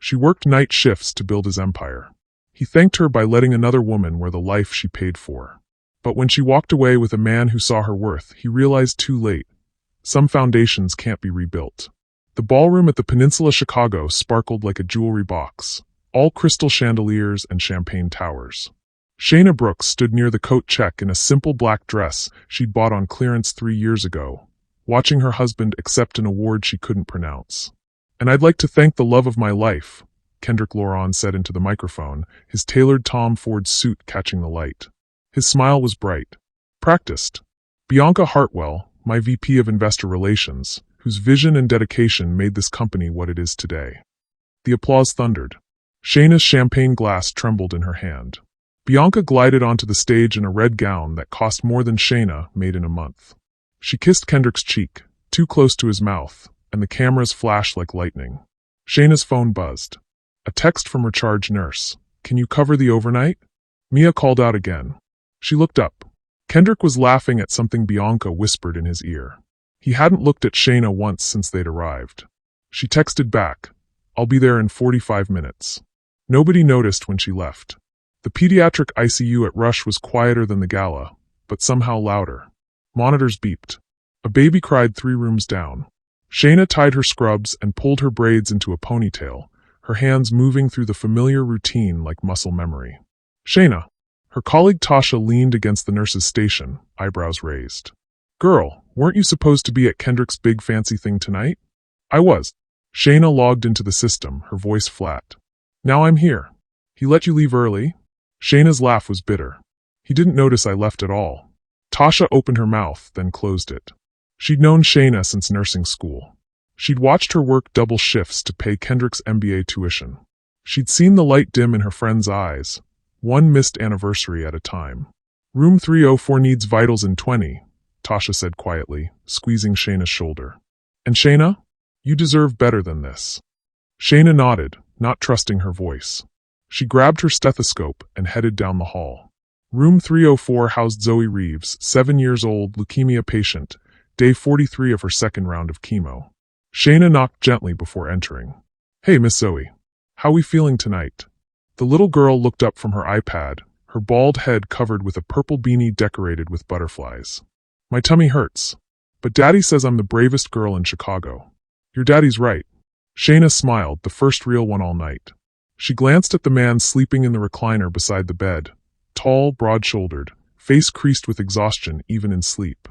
She worked night shifts to build his empire. He thanked her by letting another woman wear the life she paid for. But when she walked away with a man who saw her worth, he realized too late. Some foundations can't be rebuilt. The ballroom at the Peninsula Chicago sparkled like a jewelry box, all crystal chandeliers and champagne towers. Shayna Brooks stood near the coat check in a simple black dress she'd bought on clearance 3 years ago, watching her husband accept an award she couldn't pronounce. "And I'd like to thank the love of my life," Kendrick Laurent said into the microphone, his tailored Tom Ford suit catching the light. His smile was bright. "Practiced. Bianca Hartwell, my VP of Investor Relations, whose vision and dedication made this company what it is today." The applause thundered. Shayna's champagne glass trembled in her hand. Bianca glided onto the stage in a red gown that cost more than Shayna made in a month. She kissed Kendrick's cheek, too close to his mouth, and the cameras flashed like lightning. Shayna's phone buzzed. A text from her charge nurse. "Can you cover the overnight?" Mia called out again. She looked up. Kendrick was laughing at something Bianca whispered in his ear. He hadn't looked at Shayna once since they'd arrived. She texted back, "I'll be there in 45 minutes. Nobody noticed when she left. The pediatric ICU at Rush was quieter than the gala, but somehow louder. Monitors beeped. A baby cried 3 rooms down. Shayna tied her scrubs and pulled her braids into a ponytail, her hands moving through the familiar routine like muscle memory. "Shayna." Her colleague Tasha leaned against the nurse's station, eyebrows raised. "Girl, weren't you supposed to be at Kendrick's big fancy thing tonight?" "I was." Shayna logged into the system, her voice flat. "Now I'm here." "He let you leave early?" Shayna's laugh was bitter. "He didn't notice I left at all." Tasha opened her mouth, then closed it. She'd known Shayna since nursing school. She'd watched her work double shifts to pay Kendrick's MBA tuition. She'd seen the light dim in her friends' eyes, one missed anniversary at a time. "Room 304 needs vitals in 20, Tasha said quietly, squeezing Shayna's shoulder. "And Shayna, you deserve better than this." Shayna nodded, not trusting her voice. She grabbed her stethoscope and headed down the hall. Room 304 housed Zoe Reeves, 7 years old, leukemia patient, day 43 of her second round of chemo. Shayna knocked gently before entering. "Hey, Miss Zoe. How we feeling tonight?" The little girl looked up from her iPad, her bald head covered with a purple beanie decorated with butterflies. "My tummy hurts. But Daddy says I'm the bravest girl in Chicago." "Your daddy's right." Shayna smiled, the first real one all night. She glanced at the man sleeping in the recliner beside the bed, tall, broad-shouldered, face creased with exhaustion even in sleep.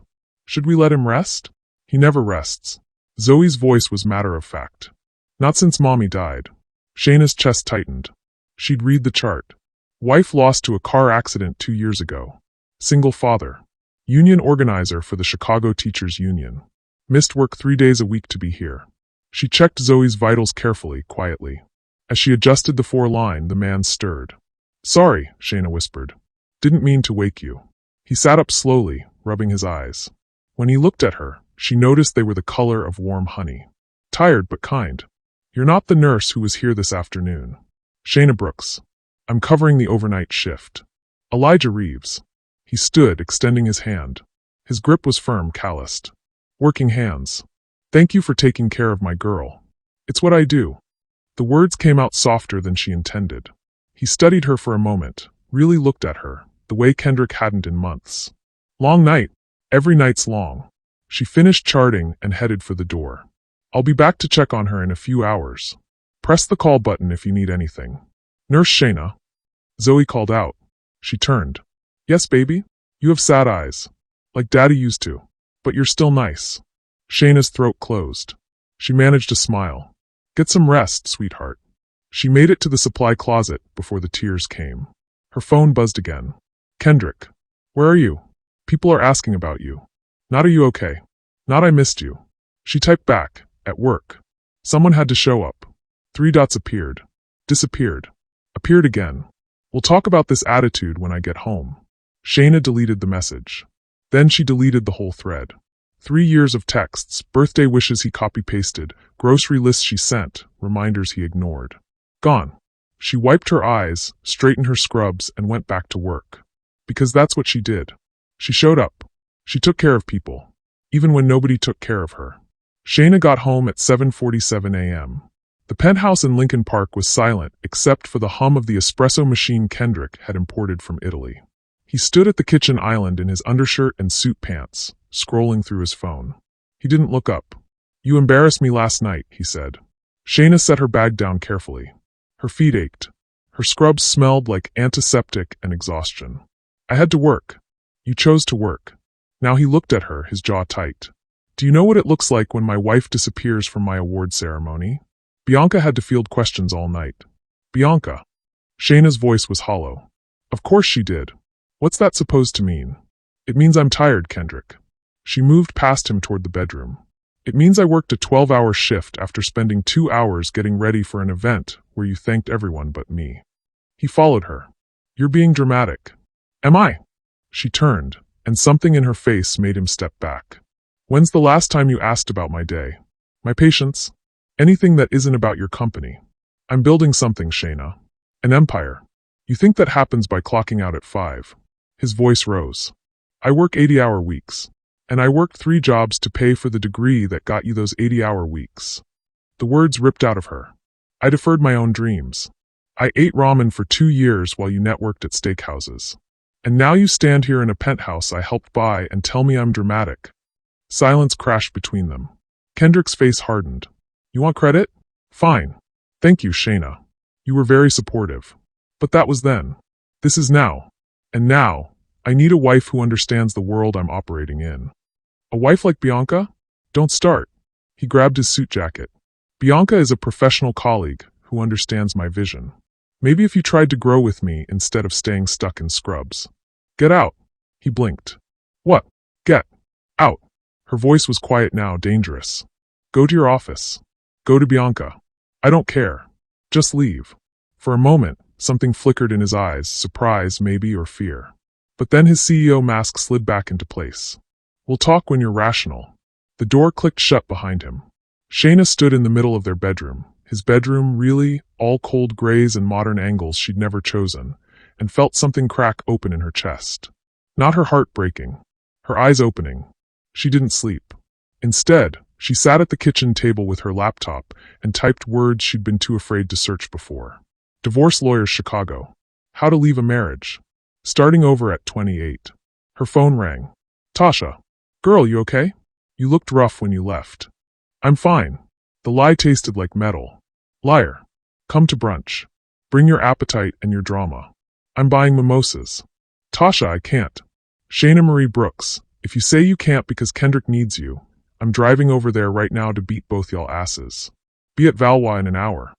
"Should we let him rest?" "He never rests." Zoe's voice was matter-of-fact. "Not since Mommy died." Shayna's chest tightened. She'd read the chart. Wife lost to a car accident 2 years ago. Single father. Union organizer for the Chicago Teachers Union. Missed work 3 days a week to be here. She checked Zoe's vitals carefully, quietly. As she adjusted the 4-line, the man stirred. "Sorry," Shayna whispered. "Didn't mean to wake you." He sat up slowly, rubbing his eyes. When he looked at her, she noticed they were the color of warm honey. "Tired but kind. You're not the nurse who was here this afternoon." "Shayna Brooks. I'm covering the overnight shift." "Elijah Reeves." He stood, extending his hand. His grip was firm, calloused. "Working hands. Thank you for taking care of my girl. It's what I do." The words came out softer than she intended. He studied her for a moment, really looked at her, the way Kendrick hadn't in months. "Long night. Every night's long." She finished charting and headed for the door. "I'll be back to check on her in a few hours. Press the call button if you need anything." "Nurse Shayna." Zoe called out. She turned. "Yes, baby? You have sad eyes. Like Daddy used to. But you're still nice." Shayna's throat closed. She managed a smile. "Get some rest, sweetheart." She made it to the supply closet before the tears came. Her phone buzzed again. "Kendrick. Where are you? People are asking about you. Not are you okay? Not I missed you." She typed back, "At work. Someone had to show up." 3 dots appeared. Disappeared. Appeared again. "We'll talk about this attitude when I get home." Shayna deleted the message. Then she deleted the whole thread. 3 years of texts, birthday wishes he copy-pasted, grocery lists she sent, reminders he ignored. Gone. She wiped her eyes, straightened her scrubs, and went back to work. Because that's what she did. She showed up. She took care of people. Even when nobody took care of her. Shayna got home at 7:47 a.m. The penthouse in Lincoln Park was silent except for the hum of the espresso machine Kendrick had imported from Italy. He stood at the kitchen island in his undershirt and suit pants, scrolling through his phone. He didn't look up. "You embarrassed me last night," he said. Shayna set her bag down carefully. Her feet ached. Her scrubs smelled like antiseptic and exhaustion. "I had to work." "You chose to work." Now he looked at her, his jaw tight. "Do you know what it looks like when my wife disappears from my award ceremony?" Bianca had to field questions all night. "Bianca." Shayna's voice was hollow. "Of course she did. What's that supposed to mean?" "It means I'm tired, Kendrick." She moved past him toward the bedroom. "It means I worked a 12-hour shift after spending 2 hours getting ready for an event where you thanked everyone but me." He followed her. "You're being dramatic." "Am I?" She turned, and something in her face made him step back. "When's the last time you asked about my day? My patients? Anything that isn't about your company. I'm building something, Shayna. An empire. You think that happens by clocking out at 5. His voice rose. "I work 80-hour weeks. And I worked 3 jobs to pay for the degree that got you those 80-hour weeks." The words ripped out of her. "I deferred my own dreams. I ate ramen for 2 years while you networked at steakhouses. And now you stand here in a penthouse I helped buy and tell me I'm dramatic." Silence crashed between them. Kendrick's face hardened. "You want credit? Fine. Thank you, Shayna. You were very supportive. But that was then. This is now. And now, I need a wife who understands the world I'm operating in." "A wife like Bianca? Don't start." He grabbed his suit jacket. "Bianca is a professional colleague who understands my vision. Maybe if you tried to grow with me instead of staying stuck in scrubs." "Get out." He blinked. "What? Get out." Her voice was quiet now, dangerous. "Go to your office. Go to Bianca. I don't care. Just leave." For a moment, something flickered in his eyes, surprise maybe or fear. But then his CEO mask slid back into place. "We'll talk when you're rational." The door clicked shut behind him. Shayna stood in the middle of their bedroom. His bedroom, really, all cold grays and modern angles she'd never chosen, and felt something crack open in her chest. Not her heart breaking, her eyes opening. She didn't sleep. Instead, she sat at the kitchen table with her laptop and typed words she'd been too afraid to search before. Divorce lawyers Chicago. How to leave a marriage. Starting over at 28. Her phone rang. "Tasha. Girl, you okay? You looked rough when you left." "I'm fine." The lie tasted like metal. "Liar. Come to brunch. Bring your appetite and your drama. I'm buying mimosas." "Tasha, I can't." "Shayna Marie Brooks, if you say you can't because Kendrick needs you, I'm driving over there right now to beat both y'all asses. Be at Valois in an hour."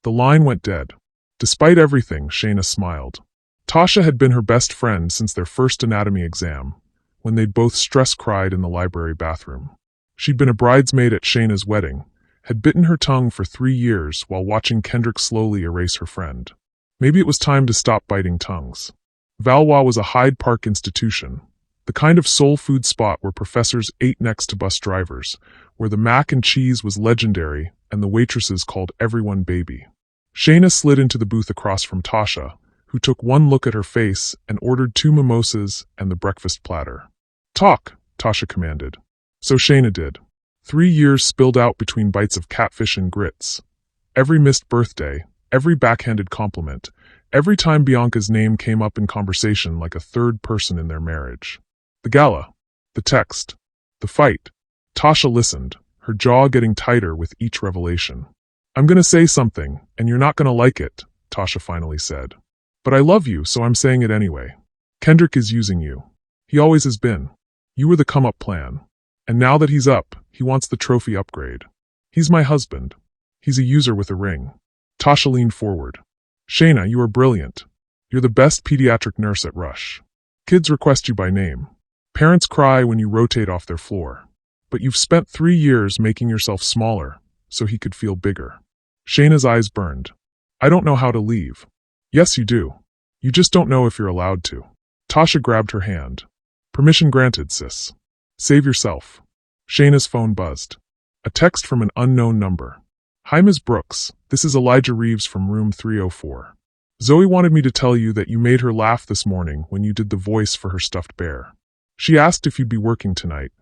The line went dead. Despite everything, Shayna smiled. Tasha had been her best friend since their first anatomy exam, when they'd both stress-cried in the library bathroom. She'd been a bridesmaid at Shayna's wedding, had bitten her tongue for 3 years while watching Kendrick slowly erase her friend. Maybe it was time to stop biting tongues. Valois was a Hyde Park institution, the kind of soul food spot where professors ate next to bus drivers, where the mac and cheese was legendary and the waitresses called everyone baby. Shayna slid into the booth across from Tasha, who took one look at her face and ordered 2 mimosas and the breakfast platter. "Talk," Tasha commanded. So Shayna did. 3 years spilled out between bites of catfish and grits. Every missed birthday, every backhanded compliment, every time Bianca's name came up in conversation like a third person in their marriage. The gala, the text, the fight. Tasha listened, her jaw getting tighter with each revelation. "I'm gonna say something, and you're not gonna like it," Tasha finally said. "But I love you, so I'm saying it anyway. Kendrick is using you. He always has been. You were the come-up plan. And now that he's up, he wants the trophy upgrade. He's my husband. He's a user with a ring." Tasha leaned forward. "Shayna, you are brilliant. You're the best pediatric nurse at Rush. Kids request you by name. Parents cry when you rotate off their floor. But you've spent 3 years making yourself smaller, so he could feel bigger." Shayna's eyes burned. "I don't know how to leave." "Yes, you do. You just don't know if you're allowed to." Tasha grabbed her hand. "Permission granted, sis. Save yourself." Shayna's phone buzzed. A text from an unknown number. "Hi, Ms. Brooks. This is Elijah Reeves from room 304. Zoe wanted me to tell you that you made her laugh this morning when you did the voice for her stuffed bear. She asked if you'd be working tonight.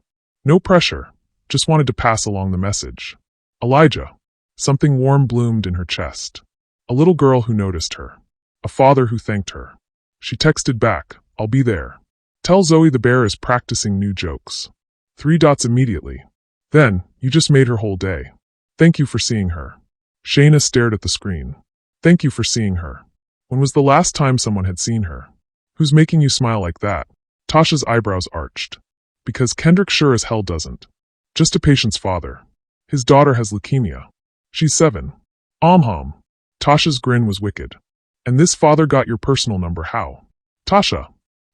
No pressure. Just wanted to pass along the message. Elijah." Something warm bloomed in her chest. A little girl who noticed her. A father who thanked her. She texted back, "I'll be there. Tell Zoe the bear is practicing new jokes." 3 dots immediately. "Then, you just made her whole day. Thank you for seeing her." Shayna stared at the screen. "Thank you for seeing her. When was the last time someone had seen her? Who's making you smile like that?" Tasha's eyebrows arched. "Because Kendrick sure as hell doesn't. Just a patient's father. His daughter has leukemia. She's 7. Hom. Tasha's grin was wicked. "And this father got your personal number how?" "Tasha.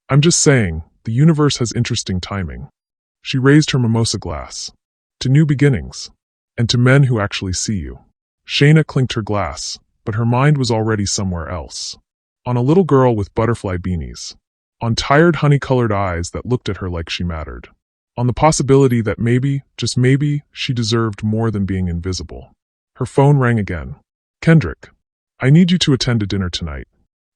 I'm just saying, the universe has interesting timing." She raised her mimosa glass. "To new beginnings. And to men who actually see you." Shayna clinked her glass, but her mind was already somewhere else. On a little girl with butterfly beanies. On tired honey-colored eyes that looked at her like she mattered. On the possibility that maybe, just maybe, she deserved more than being invisible. Her phone rang again. "Kendrick. I need you to attend a dinner tonight.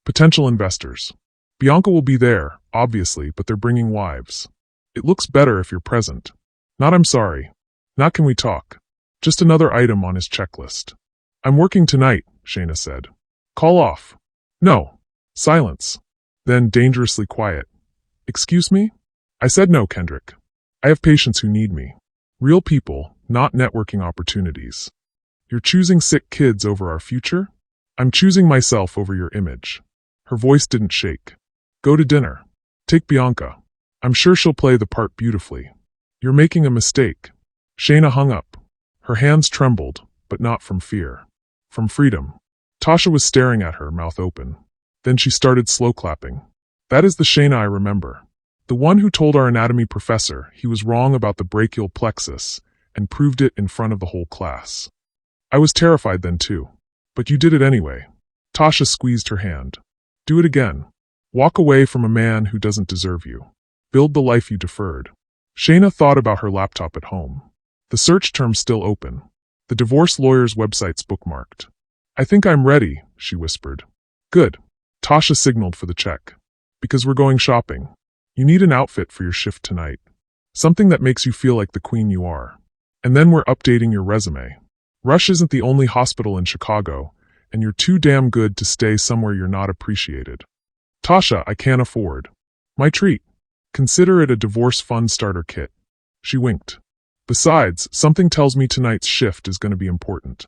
Potential investors. Bianca will be there, obviously, but they're bringing wives. It looks better if you're present. Not I'm sorry. Not can we talk. Just another item on his checklist." "I'm working tonight," Shayna said. "Call off." "No." Silence. Then dangerously quiet. "Excuse me?" "I said no, Kendrick. I have patients who need me. Real people, not networking opportunities. You're choosing sick kids over our future? I'm choosing myself over your image." Her voice didn't shake. "Go to dinner. Take Bianca. I'm sure she'll play the part beautifully. You're making a mistake." Shayna hung up. Her hands trembled, but not from fear. From freedom. Tasha was staring at her, mouth open. Then she started slow clapping. "That is the Shayna I remember. The one who told our anatomy professor he was wrong about the brachial plexus and proved it in front of the whole class. I was terrified then too. But you did it anyway." Tasha squeezed her hand. "Do it again. Walk away from a man who doesn't deserve you. Build the life you deferred." Shayna thought about her laptop at home. The search term still open. The divorce lawyer's website's bookmarked. "I think I'm ready," she whispered. "Good." Tasha signaled for the check. "Because we're going shopping. You need an outfit for your shift tonight. Something that makes you feel like the queen you are. And then we're updating your resume. Rush isn't the only hospital in Chicago, and you're too damn good to stay somewhere you're not appreciated." "Tasha, I can't afford." "My treat. Consider it a divorce fund starter kit." She winked. "Besides, something tells me tonight's shift is going to be important."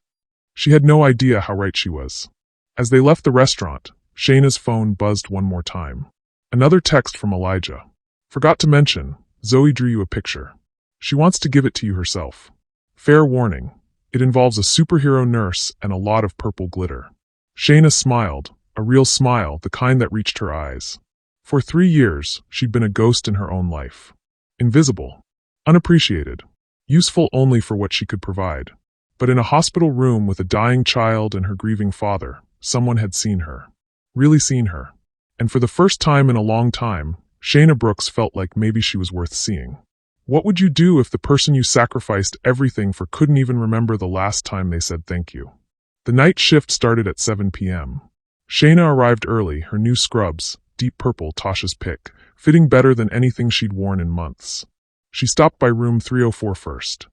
She had no idea how right she was. As they left the restaurant, Shayna's phone buzzed one more time. Another text from Elijah. "Forgot to mention, Zoe drew you a picture. She wants to give it to you herself. Fair warning, it involves a superhero nurse and a lot of purple glitter." Shayna smiled, a real smile, the kind that reached her eyes. For 3 years, she'd been a ghost in her own life. Invisible. Unappreciated. Useful only for what she could provide. But in a hospital room with a dying child and her grieving father, someone had seen her. Really seen her. And for the first time in a long time, Shayna Brooks felt like maybe she was worth seeing. What would you do if the person you sacrificed everything for couldn't even remember the last time they said thank you? The night shift started at 7 p.m. Shayna arrived early, her new scrubs, deep purple, Tasha's pick, fitting better than anything she'd worn in months. She stopped by room 304 first.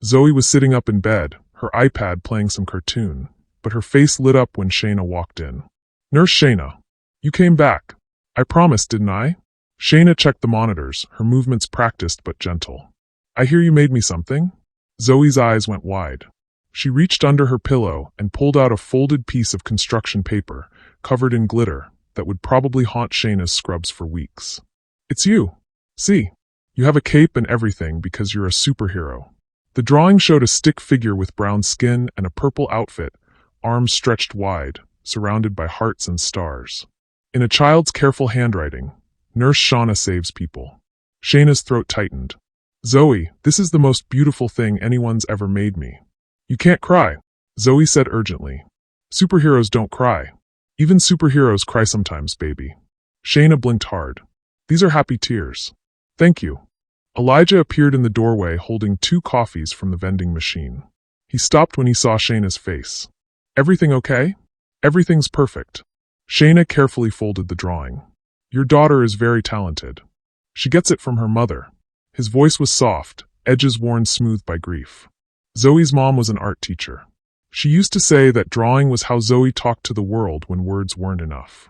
Zoe was sitting up in bed, her iPad playing some cartoon, but her face lit up when Shayna walked in. "Nurse Shayna. You came back. I promised, didn't I?" Shayna checked the monitors, her movements practiced but gentle. "I hear you made me something?" Zoe's eyes went wide. She reached under her pillow and pulled out a folded piece of construction paper, covered in glitter, that would probably haunt Shayna's scrubs for weeks. "It's you. See, you have a cape and everything because you're a superhero." The drawing showed a stick figure with brown skin and a purple outfit, arms stretched wide, surrounded by hearts and stars. In a child's careful handwriting, "Nurse Shauna saves people." Shayna's throat tightened. "Zoe, this is the most beautiful thing anyone's ever made me." "You can't cry," Zoe said urgently. "Superheroes don't cry. Even superheroes cry sometimes, baby." Shayna blinked hard. "These are happy tears." "Thank you." Elijah appeared in the doorway holding 2 coffees from the vending machine. He stopped when he saw Shayna's face. "Everything okay?" "Everything's perfect." Shayna carefully folded the drawing. "Your daughter is very talented. She gets it from her mother." His voice was soft, edges worn smooth by grief. "Zoe's mom was an art teacher. She used to say that drawing was how Zoe talked to the world when words weren't enough.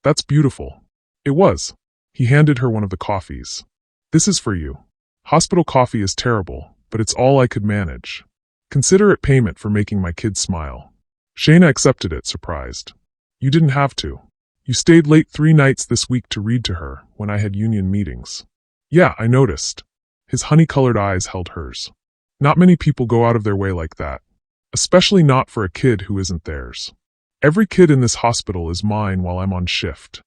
That's beautiful. It was. He handed her one of the coffees. This is for you. Hospital coffee is terrible, but it's all I could manage. Consider it payment for making my kids smile. Shayna accepted it, surprised. You didn't have to. You stayed late 3 nights this week to read to her when I had union meetings. Yeah, I noticed. His honey-colored eyes held hers. Not many people go out of their way like that. Especially not for a kid who isn't theirs. Every kid in this hospital is mine while I'm on shift.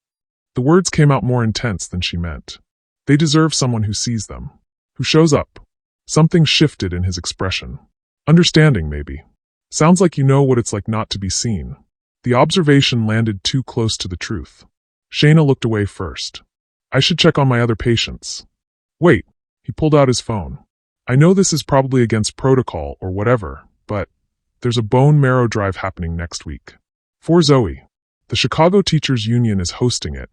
The words came out more intense than she meant. They deserve someone who sees them. Who shows up. Something shifted in his expression. Understanding, maybe. Sounds like you know what it's like not to be seen. The observation landed too close to the truth. Shayna looked away first. I should check on my other patients. Wait. He pulled out his phone. I know this is probably against protocol or whatever, but there's a bone marrow drive happening next week. For Zoe. The Chicago Teachers Union is hosting it,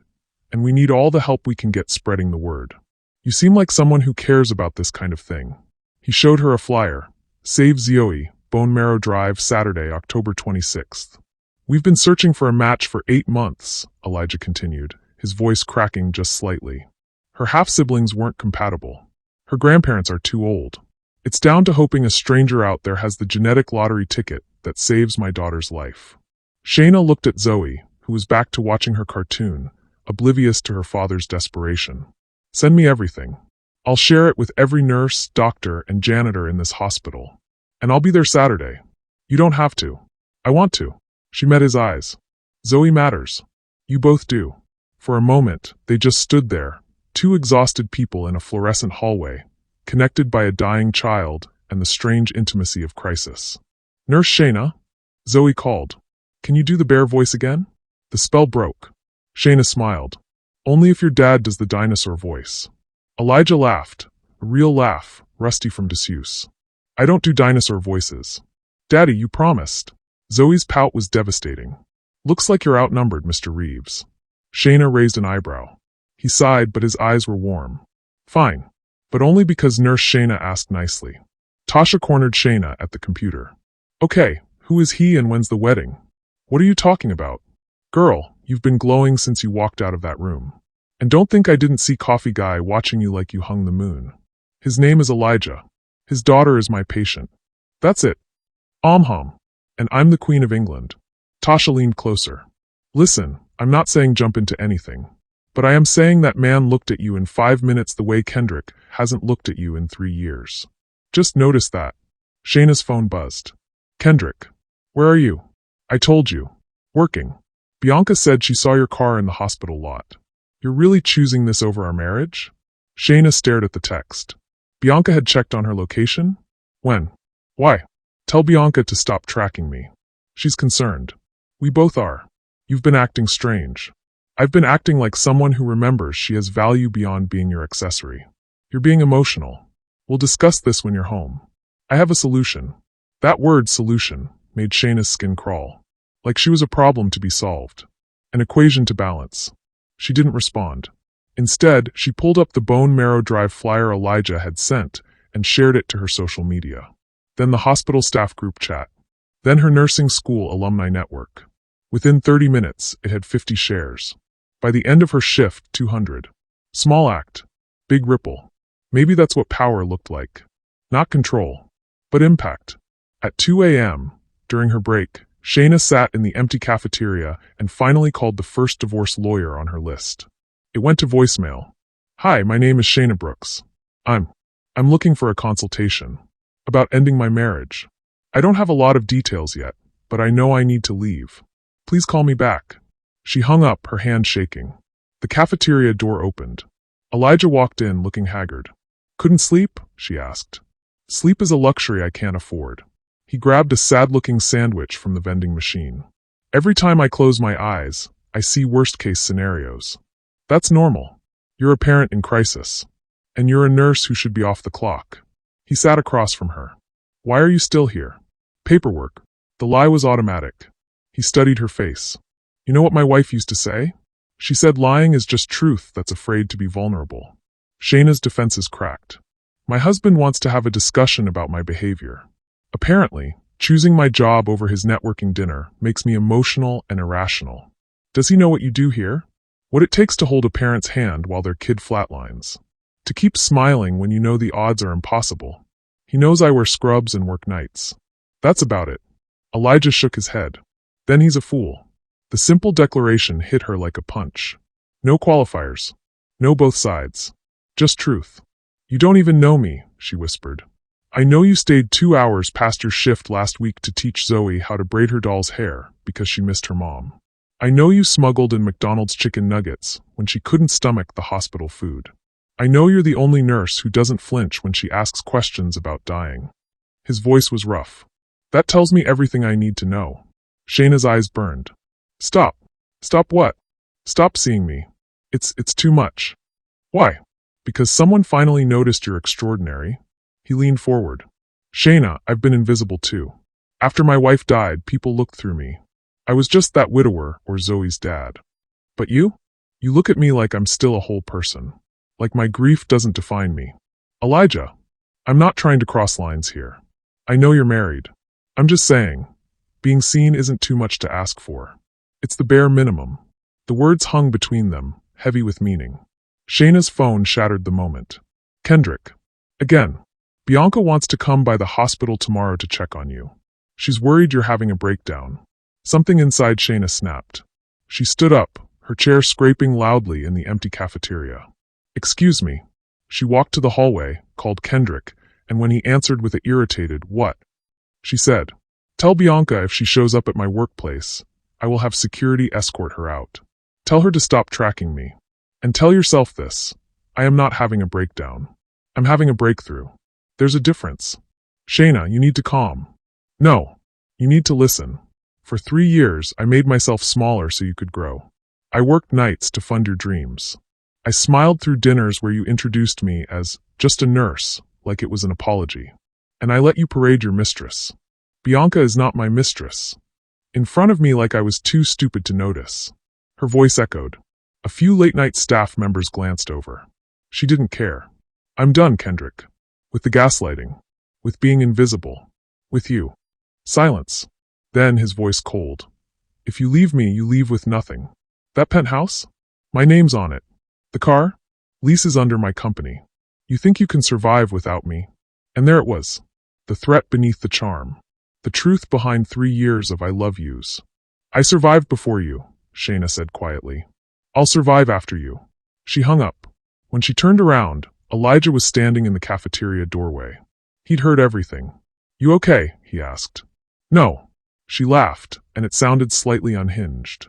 and we need all the help we can get spreading the word. You seem like someone who cares about this kind of thing. He showed her a flyer. Save Zoe, Bone Marrow Drive, Saturday, October 26th. We've been searching for a match for 8 months, Elijah continued, his voice cracking just slightly. Her half-siblings weren't compatible. Her grandparents are too old. It's down to hoping a stranger out there has the genetic lottery ticket that saves my daughter's life. Shayna looked at Zoe, who was back to watching her cartoon, oblivious to her father's desperation. Send me everything. I'll share it with every nurse, doctor, and janitor in this hospital. And I'll be there Saturday. You don't have to. I want to. She met his eyes. Zoe matters. You both do. For a moment, they just stood there, 2 exhausted people in a fluorescent hallway, connected by a dying child and the strange intimacy of crisis. Nurse Shayna? Zoe called. Can you do the bear voice again? The spell broke. Shayna smiled. Only if your dad does the dinosaur voice. Elijah laughed, a real laugh, rusty from disuse. I don't do dinosaur voices. Daddy, you promised. Zoe's pout was devastating. Looks like you're outnumbered, Mr. Reeves. Shayna raised an eyebrow. He sighed, but his eyes were warm. Fine. But only because Nurse Shayna asked nicely. Tasha cornered Shayna at the computer. Okay, who is he and when's the wedding? What are you talking about? Girl, you've been glowing since you walked out of that room. And don't think I didn't see Coffee Guy watching you like you hung the moon. His name is Elijah. His daughter is my patient. That's it. Hum. And I'm the Queen of England. Tasha leaned closer. Listen, I'm not saying jump into anything. But I am saying that man looked at you in 5 minutes the way Kendrick hasn't looked at you in 3 years. Just notice that. Shayna's phone buzzed. Kendrick. Where are you? I told you. Working. Bianca said she saw your car in the hospital lot. You're really choosing this over our marriage? Shayna stared at the text. Bianca had checked on her location? When? Why? Tell Bianca to stop tracking me. She's concerned. We both are. You've been acting strange. I've been acting like someone who remembers she has value beyond being your accessory. You're being emotional. We'll discuss this when you're home. I have a solution. That word, solution, made Shayna's skin crawl. Like she was a problem to be solved. An equation to balance. She didn't respond. Instead, she pulled up the Bone Marrow Drive flyer Elijah had sent and shared it to her social media. Then the hospital staff group chat. Then her nursing school alumni network. Within 30 minutes, it had 50 shares. By the end of her shift, 200. Small act. Big ripple. Maybe that's what power looked like. Not control, but impact. At 2 a.m., during her break, Shayna sat in the empty cafeteria and finally called the first divorce lawyer on her list. It went to voicemail. Hi, my name is Shayna Brooks. I'm looking for a consultation. About ending my marriage. I don't have a lot of details yet, but I know I need to leave. Please call me back. She hung up, her hand shaking. The cafeteria door opened. Elijah walked in, looking haggard. Couldn't sleep? She asked. Sleep is a luxury I can't afford. He grabbed a sad-looking sandwich from the vending machine. Every time I close my eyes, I see worst-case scenarios. That's normal. You're a parent in crisis. And you're a nurse who should be off the clock. He sat across from her. Why are you still here? Paperwork. The lie was automatic. He studied her face. You know what my wife used to say? She said lying is just truth that's afraid to be vulnerable. Shayna's defenses cracked. My husband wants to have a discussion about my behavior. Apparently, Choosing my job over his networking dinner makes me emotional and irrational. Does he know what you do here? What it takes to hold a parent's hand while their kid flatlines. To keep smiling when you know the odds are impossible. He knows I wear scrubs and work nights. That's about it. Elijah shook his head. Then he's a fool. The simple declaration hit her like a punch. No qualifiers. No both sides. Just truth. You don't even know me, she whispered. I know you stayed 2 hours past your shift last week to teach Zoe how to braid her doll's hair because she missed her mom. I know you smuggled in McDonald's chicken nuggets when she couldn't stomach the hospital food. I know you're the only nurse who doesn't flinch when she asks questions about dying. His voice was rough. That tells me everything I need to know. Shayna's eyes burned. Stop. Stop what? Stop seeing me. It's too much. Why? Because someone finally noticed you're extraordinary. He leaned forward. Shayna, I've been invisible too. After my wife died, people looked through me. I was just that widower or Zoe's dad. But you? You look at me like I'm still a whole person. Like my grief doesn't define me. Elijah, I'm not trying to cross lines here. I know you're married. I'm just saying, being seen isn't too much to ask for. It's the bare minimum. The words hung between them, heavy with meaning. Shayna's phone shattered the moment. Kendrick. Again. Bianca wants to come by the hospital tomorrow to check on you. She's worried you're having a breakdown. Something inside Shayna snapped. She stood up, her chair scraping loudly in the empty cafeteria. Excuse me. She walked to the hallway, called Kendrick, and when he answered with an irritated, what? She said, tell Bianca if she shows up at my workplace, I will have security escort her out. Tell her to stop tracking me. And tell yourself this. I am not having a breakdown. I'm having a breakthrough. There's a difference. Shayna, you need to calm. No. You need to listen. For 3 years, I made myself smaller so you could grow. I worked nights to fund your dreams. I smiled through dinners where you introduced me as just a nurse, like it was an apology. And I let you parade your mistress. Bianca is not my mistress. In front of me like I was too stupid to notice. Her voice echoed. A few late-night staff members glanced over. She didn't care. I'm done, Kendrick. With the gaslighting. With being invisible. With you. Silence. Then his voice cold. If you leave me, you leave with nothing. That penthouse? My name's on it. The car? Lease is under my company. You think you can survive without me? And there it was. The threat beneath the charm. The truth behind 3 years of I love yous. I survived before you, Shayna said quietly. I'll survive after you. She hung up. When she turned around, Elijah was standing in the cafeteria doorway. He'd heard everything. You okay? He asked. No. She laughed, and it sounded slightly unhinged.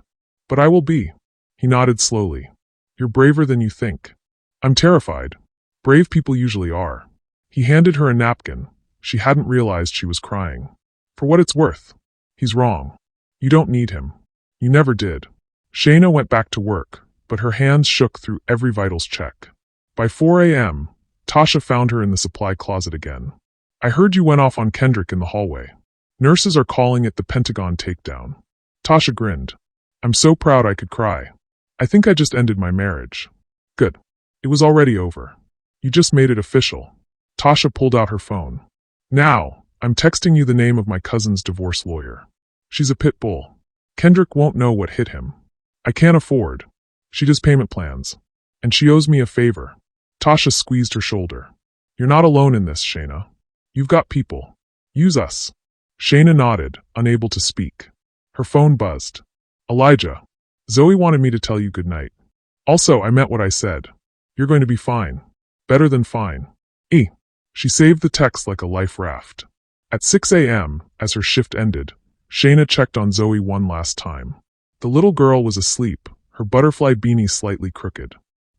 But I will be. He nodded slowly. You're braver than you think. I'm terrified. Brave people usually are. He handed her a napkin. She hadn't realized she was crying. For what it's worth. He's wrong. You don't need him. You never did. Shayna went back to work, but her hands shook through every vitals check. By 4 a.m., Tasha found her in the supply closet again. I heard you went off on Kendrick in the hallway. Nurses are calling it the Pentagon takedown. Tasha grinned. I'm so proud I could cry. I think I just ended my marriage. Good. It was already over. You just made it official. Tasha pulled out her phone. Now, I'm texting you the name of my cousin's divorce lawyer. She's a pit bull. Kendrick won't know what hit him. I can't afford. She does payment plans. And she owes me a favor. Tasha squeezed her shoulder. You're not alone in this, Shayna. You've got people. Use us. Shayna nodded, unable to speak. Her phone buzzed. Elijah. Zoe wanted me to tell you goodnight. Also, I meant what I said. You're going to be fine. Better than fine. She saved the text like a life raft. At 6 a.m., as her shift ended, Shayna checked on Zoe one last time. The little girl was asleep, her butterfly beanie slightly crooked.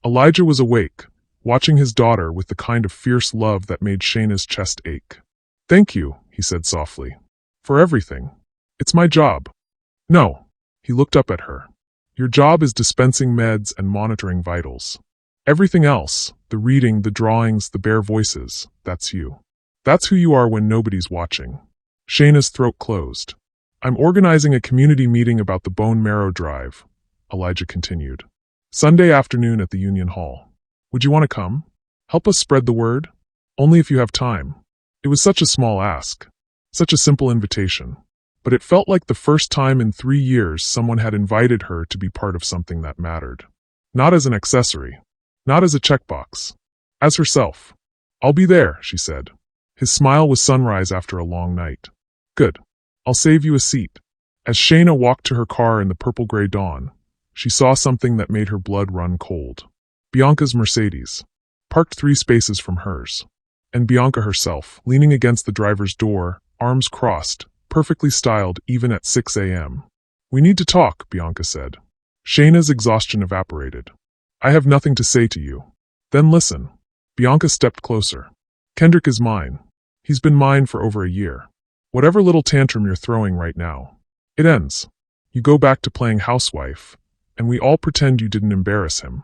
Elijah was awake, watching his daughter with the kind of fierce love that made Shayna's chest ache. Thank you, he said softly. For everything. It's my job. No. He looked up at her. Your job is dispensing meds and monitoring vitals. Everything else, the reading, the drawings, the bare voices, that's you. That's who you are when nobody's watching. Shayna's throat closed. I'm organizing a community meeting about the bone marrow drive, Elijah continued. Sunday afternoon at the Union Hall. Would you want to come? Help us spread the word? Only if you have time. It was such a small ask. Such a simple invitation. But it felt like the first time in 3 years someone had invited her to be part of something that mattered. Not as an accessory. Not as a checkbox. As herself. "I'll be there," she said. His smile was sunrise after a long night. "Good. I'll save you a seat." As Shayna walked to her car in the purple-gray dawn, she saw something that made her blood run cold. Bianca's Mercedes, parked 3 spaces from hers. And Bianca herself, leaning against the driver's door, arms crossed, perfectly styled even at 6 a.m. "We need to talk," Bianca said. Shayna's exhaustion evaporated. "I have nothing to say to you." "Then listen." Bianca stepped closer. "Kendrick is mine. He's been mine for over a year. Whatever little tantrum you're throwing right now, it ends. You go back to playing housewife, and we all pretend you didn't embarrass him."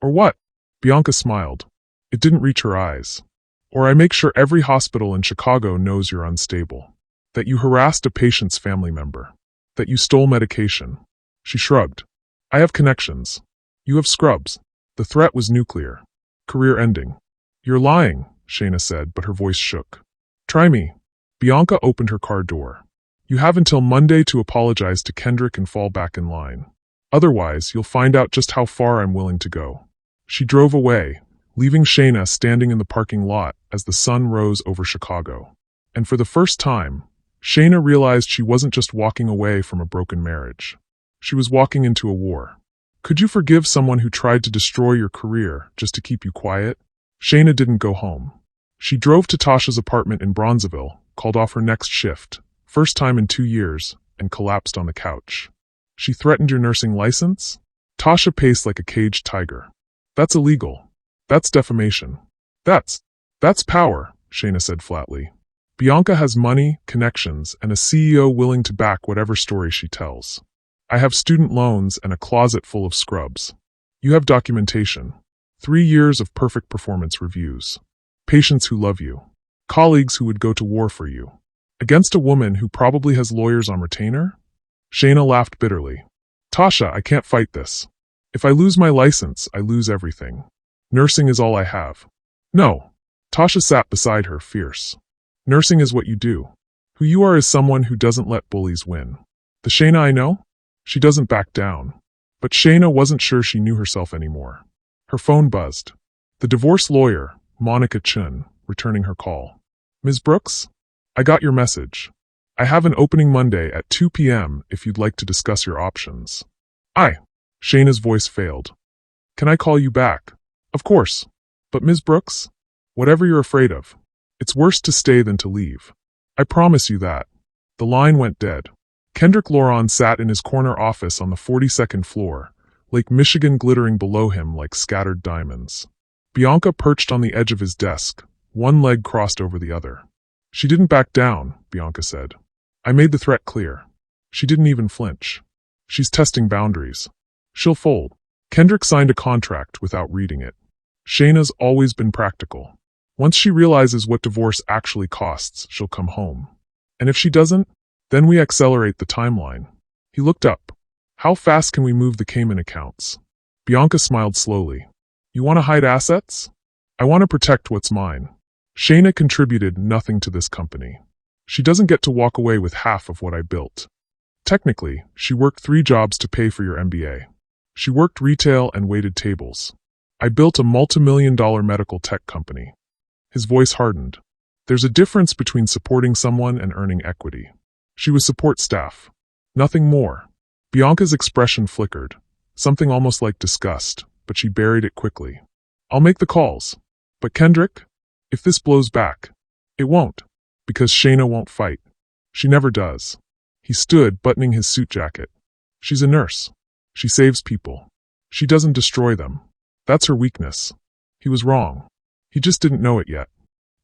"Or what?" Bianca smiled. It didn't reach her eyes. "Or I make sure every hospital in Chicago knows you're unstable. That you harassed a patient's family member. That you stole medication." She shrugged. "I have connections. You have scrubs." The threat was nuclear. Career ending. "You're lying," Shayna said, but her voice shook. "Try me." Bianca opened her car door. "You have until Monday to apologize to Kendrick and fall back in line. Otherwise, you'll find out just how far I'm willing to go." She drove away, leaving Shayna standing in the parking lot as the sun rose over Chicago. And for the first time, Shayna realized she wasn't just walking away from a broken marriage. She was walking into a war. Could you forgive someone who tried to destroy your career just to keep you quiet? Shayna didn't go home. She drove to Tasha's apartment in Bronzeville, called off her next shift, first time in 2 years, and collapsed on the couch. "She threatened your nursing license?" Tasha paced like a caged tiger. "That's illegal. That's defamation. That's power," Shayna said flatly. "Bianca has money, connections, and a CEO willing to back whatever story she tells. I have student loans and a closet full of scrubs. You have documentation. 3 years of perfect performance reviews. Patients who love you. Colleagues who would go to war for you. Against a woman who probably has lawyers on retainer?" Shayna laughed bitterly. "Tasha, I can't fight this. If I lose my license, I lose everything. Nursing is all I have." "No." Tasha sat beside her, fierce. "Nursing is what you do. Who you are is someone who doesn't let bullies win. The Shayna I know? She doesn't back down." But Shayna wasn't sure she knew herself anymore. Her phone buzzed. The divorce lawyer, Monica Chun, returning her call. "Ms. Brooks? I got your message. I have an opening Monday at 2 p.m. if you'd like to discuss your options." "Aye." Shayna's voice failed. "Can I call you back?" "Of course. But Ms. Brooks? Whatever you're afraid of. It's worse to stay than to leave. I promise you that." The line went dead. Kendrick Loron sat in his corner office on the 42nd floor, Lake Michigan glittering below him like scattered diamonds. Bianca perched on the edge of his desk, one leg crossed over the other. "She didn't back down," Bianca said. "I made the threat clear. She didn't even flinch. She's testing boundaries. She'll fold." Kendrick signed a contract without reading it. Shayna's always been practical. Once she realizes what divorce actually costs, she'll come home. And if she doesn't, then we accelerate the timeline. He looked up. "How fast can we move the Cayman accounts?" Bianca smiled slowly. "You want to hide assets?" "I want to protect what's mine." Shayna contributed nothing to this company. She doesn't get to walk away with half of what I built. Technically, she worked 3 jobs to pay for your MBA. She worked retail and waited tables. I built a multi-million-dollar medical tech company. His voice hardened. There's a difference between supporting someone and earning equity. She was support staff. Nothing more. Bianca's expression flickered, something almost like disgust, but she buried it quickly. "I'll make the calls. But Kendrick? If this blows back." "It won't. Because Shayna won't fight. She never does." He stood, buttoning his suit jacket. "She's a nurse. She saves people. She doesn't destroy them. That's her weakness." He was wrong. He just didn't know it yet.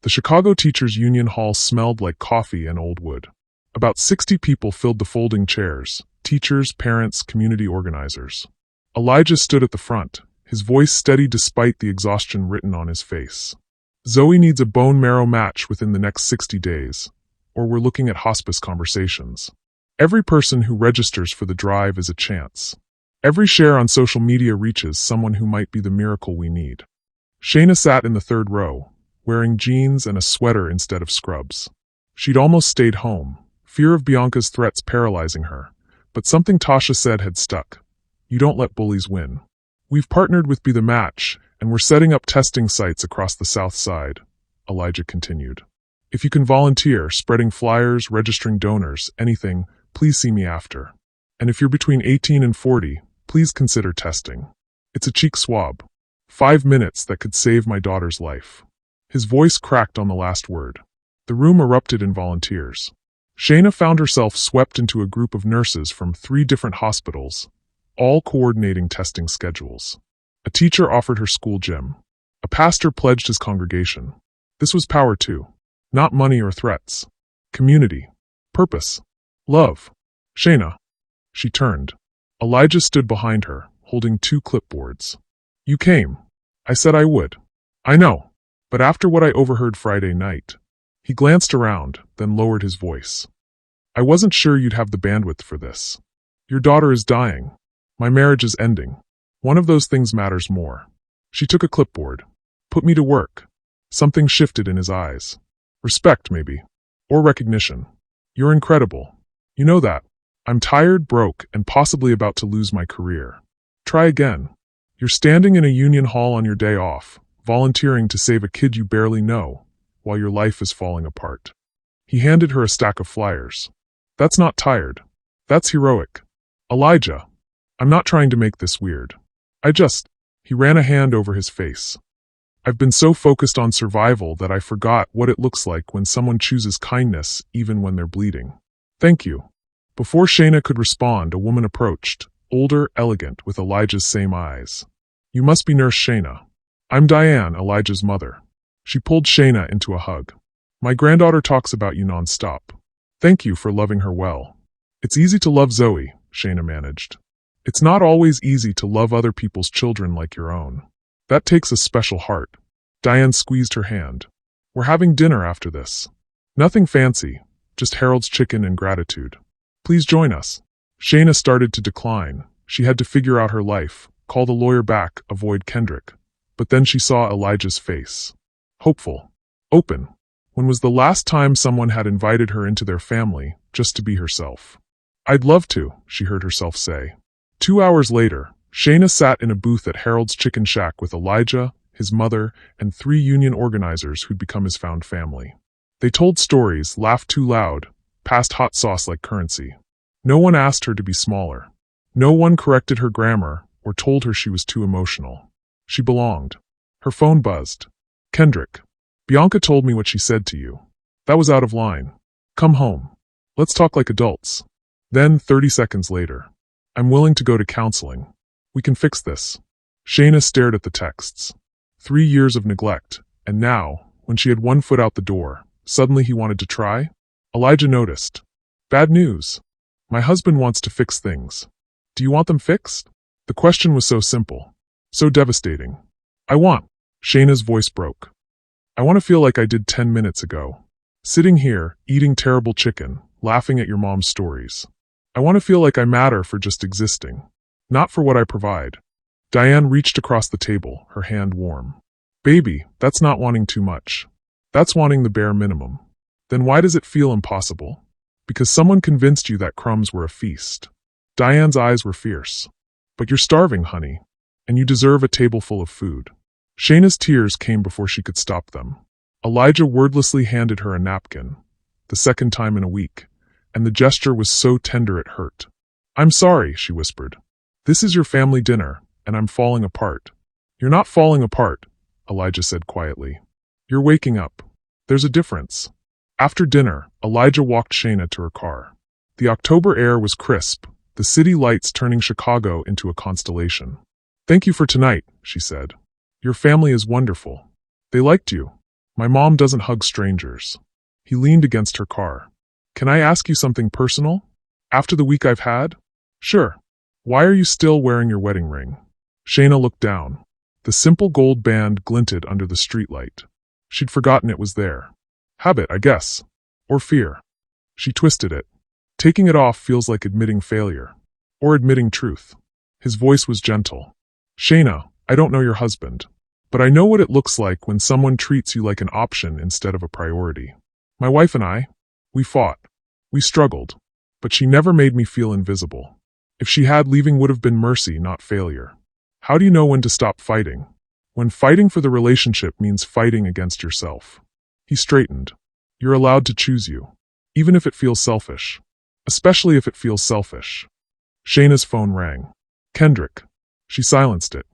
The Chicago Teachers Union Hall smelled like coffee and old wood. About 60 people filled the folding chairs, teachers, parents, community organizers. Elijah stood at the front, his voice steady despite the exhaustion written on his face. "Zoe needs a bone marrow match within the next 60 days, or we're looking at hospice conversations. Every person who registers for the drive is a chance. Every share on social media reaches someone who might be the miracle we need." Shayna sat in the 3rd row, wearing jeans and a sweater instead of scrubs. She'd almost stayed home, fear of Bianca's threats paralyzing her. But something Tasha said had stuck. You don't let bullies win. We've partnered with Be The Match, and we're setting up testing sites across the South Side, Elijah continued. If you can volunteer, spreading flyers, registering donors, anything, please see me after. And if you're between 18 and 40, please consider testing. It's a cheek swab. 5 minutes that could save my daughter's life. His voice cracked on the last word. The room erupted in volunteers. Shayna found herself swept into a group of nurses from 3 different hospitals, all coordinating testing schedules. A teacher offered her school gym. A pastor pledged his congregation. This was power too. Not money or threats. Community. Purpose. Love. Shayna. She turned. Elijah stood behind her, holding 2 clipboards. You came. I said I would. I know. But after what I overheard Friday night. He glanced around, then lowered his voice. I wasn't sure you'd have the bandwidth for this. Your daughter is dying. My marriage is ending. One of those things matters more. She took a clipboard. Put me to work. Something shifted in his eyes. Respect, maybe. Or recognition. You're incredible. You know that. I'm tired, broke, and possibly about to lose my career. Try again. You're standing in a union hall on your day off, volunteering to save a kid you barely know, while your life is falling apart. He handed her a stack of flyers. That's not tired. That's heroic. Elijah. I'm not trying to make this weird. He ran a hand over his face. I've been so focused on survival that I forgot what it looks like when someone chooses kindness even when they're bleeding. Thank you. Before Shayna could respond, a woman approached, older, elegant, with Elijah's same eyes. You must be Nurse Shayna. I'm Diane, Elijah's mother. She pulled Shayna into a hug. My granddaughter talks about you nonstop. Thank you for loving her well. It's easy to love Zoe, Shayna managed. It's not always easy to love other people's children like your own. That takes a special heart. Diane squeezed her hand. We're having dinner after this. Nothing fancy, just Harold's chicken and gratitude. Please join us. Shayna started to decline. She had to figure out her life, call the lawyer back, avoid Kendrick. But then she saw Elijah's face. Hopeful. Open. When was the last time someone had invited her into their family, just to be herself? I'd love to, she heard herself say. 2 hours later, Shayna sat in a booth at Harold's Chicken Shack with Elijah, his mother, and 3 union organizers who'd become his found family. They told stories, laughed too loud, passed hot sauce like currency. No one asked her to be smaller. No one corrected her grammar or told her she was too emotional. She belonged. Her phone buzzed. Kendrick. Bianca told me what she said to you. That was out of line. Come home. Let's talk like adults. Then, 30 seconds later. I'm willing to go to counseling. We can fix this. Shayna stared at the texts. 3 years of neglect, and now, when she had 1 foot out the door, suddenly he wanted to try? Elijah noticed. Bad news. My husband wants to fix things. Do you want them fixed? The question was so simple. So devastating. Shayna's voice broke. I want to feel like I did 10 minutes ago. Sitting here, eating terrible chicken, laughing at your mom's stories. I want to feel like I matter for just existing. Not for what I provide. Diane reached across the table, her hand warm. Baby, that's not wanting too much. That's wanting the bare minimum. Then why does it feel impossible? Because someone convinced you that crumbs were a feast. Diane's eyes were fierce. But you're starving, honey. And you deserve a table full of food. Shayna's tears came before she could stop them. Elijah wordlessly handed her a napkin, the 2nd time in a week, and the gesture was so tender it hurt. I'm sorry, she whispered. This is your family dinner, and I'm falling apart. You're not falling apart, Elijah said quietly. You're waking up. There's a difference. After dinner, Elijah walked Shayna to her car. The October air was crisp, the city lights turning Chicago into a constellation. Thank you for tonight, she said. Your family is wonderful. They liked you. My mom doesn't hug strangers. He leaned against her car. Can I ask you something personal? After the week I've had? Sure. Why are you still wearing your wedding ring? Shayna looked down. The simple gold band glinted under the streetlight. She'd forgotten it was there. Habit, I guess. Or fear. She twisted it. Taking it off feels like admitting failure. Or admitting truth. His voice was gentle. Shayna, I don't know your husband. But I know what it looks like when someone treats you like an option instead of a priority. My wife and I, We fought. We struggled. But she never made me feel invisible. If she had, leaving would have been mercy, not failure. How do you know when to stop fighting? When fighting for the relationship means fighting against yourself. He straightened. You're allowed to choose you. Even if it feels selfish. Especially if it feels selfish. Shayna's phone rang. Kendrick. She silenced it.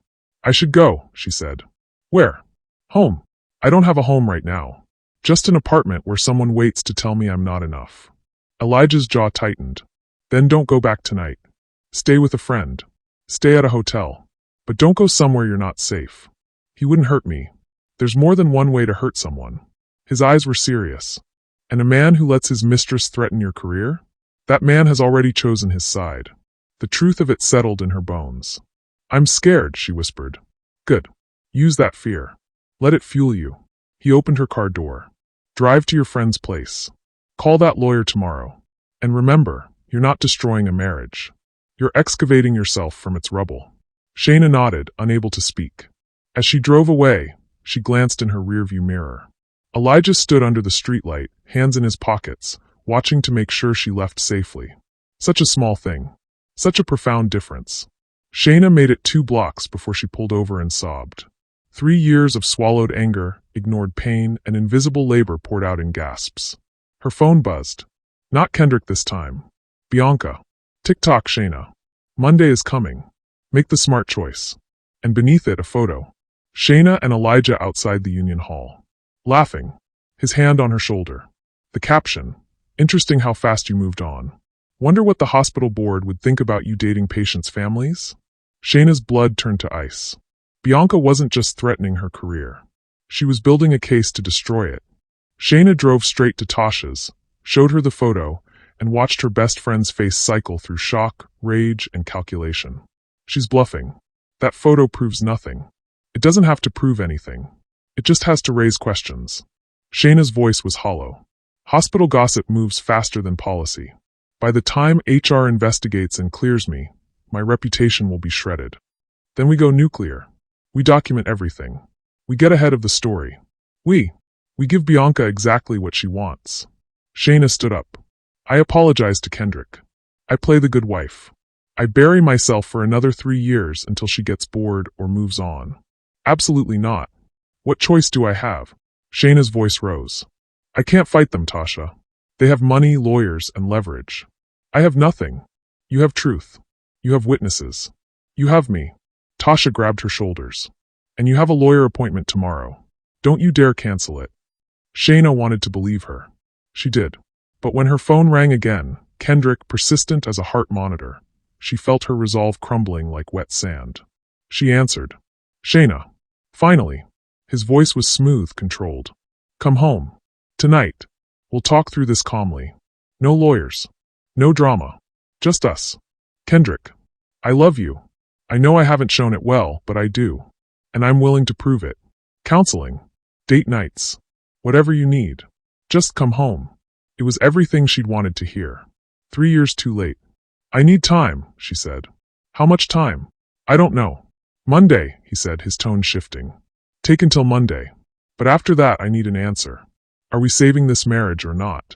I should go, she said. Where? Home. I don't have a home right now. Just an apartment where someone waits to tell me I'm not enough. Elijah's jaw tightened. Then don't go back tonight. Stay with a friend. Stay at a hotel. But don't go somewhere you're not safe. He wouldn't hurt me. There's more than one way to hurt someone. His eyes were serious. And a man who lets his mistress threaten your career? That man has already chosen his side. The truth of it settled in her bones. I'm scared, she whispered. Good. Use that fear. Let it fuel you. He opened her car door. Drive to your friend's place. Call that lawyer tomorrow. And remember, you're not destroying a marriage. You're excavating yourself from its rubble. Shayna nodded, unable to speak. As she drove away, she glanced in her rearview mirror. Elijah stood under the streetlight, hands in his pockets, watching to make sure she left safely. Such a small thing. Such a profound difference. Shayna made it 2 blocks before she pulled over and sobbed. 3 years of swallowed anger, ignored pain, and invisible labor poured out in gasps. Her phone buzzed. Not Kendrick this time. Bianca. Tick-tock, Shayna. Monday is coming. Make the smart choice. And beneath it, a photo. Shayna and Elijah outside the Union Hall. Laughing. His hand on her shoulder. The caption. Interesting how fast you moved on. Wonder what the hospital board would think about you dating patients' families? Shayna's blood turned to ice. Bianca wasn't just threatening her career. She was building a case to destroy it. Shayna drove straight to Tasha's, showed her the photo, and watched her best friend's face cycle through shock, rage, and calculation. She's bluffing. That photo proves nothing. It doesn't have to prove anything. It just has to raise questions. Shayna's voice was hollow. Hospital gossip moves faster than policy. By the time HR investigates and clears me, my reputation will be shredded. Then we go nuclear. We document everything. We get ahead of the story. We give Bianca exactly what she wants. Shayna stood up. I apologize to Kendrick. I play the good wife. I bury myself for another 3 years until she gets bored or moves on. Absolutely not. What choice do I have? Shayna's voice rose. I can't fight them, Tasha. They have money, lawyers, and leverage. I have nothing. You have truth. You have witnesses. You have me. Tasha grabbed her shoulders. And you have a lawyer appointment tomorrow. Don't you dare cancel it. Shayna wanted to believe her. She did. But when her phone rang again, Kendrick, persistent as a heart monitor, she felt her resolve crumbling like wet sand. She answered. Shayna. Finally. His voice was smooth, controlled. Come home. Tonight. We'll talk through this calmly. No lawyers. No drama. Just us. Kendrick. I love you. I know I haven't shown it well, but I do. And I'm willing to prove it. Counseling. Date nights. Whatever you need. Just come home. It was everything she'd wanted to hear. 3 years too late. I need time, she said. How much time? I don't know. Monday, he said, his tone shifting. Take until Monday. But after that, I need an answer. Are we saving this marriage or not?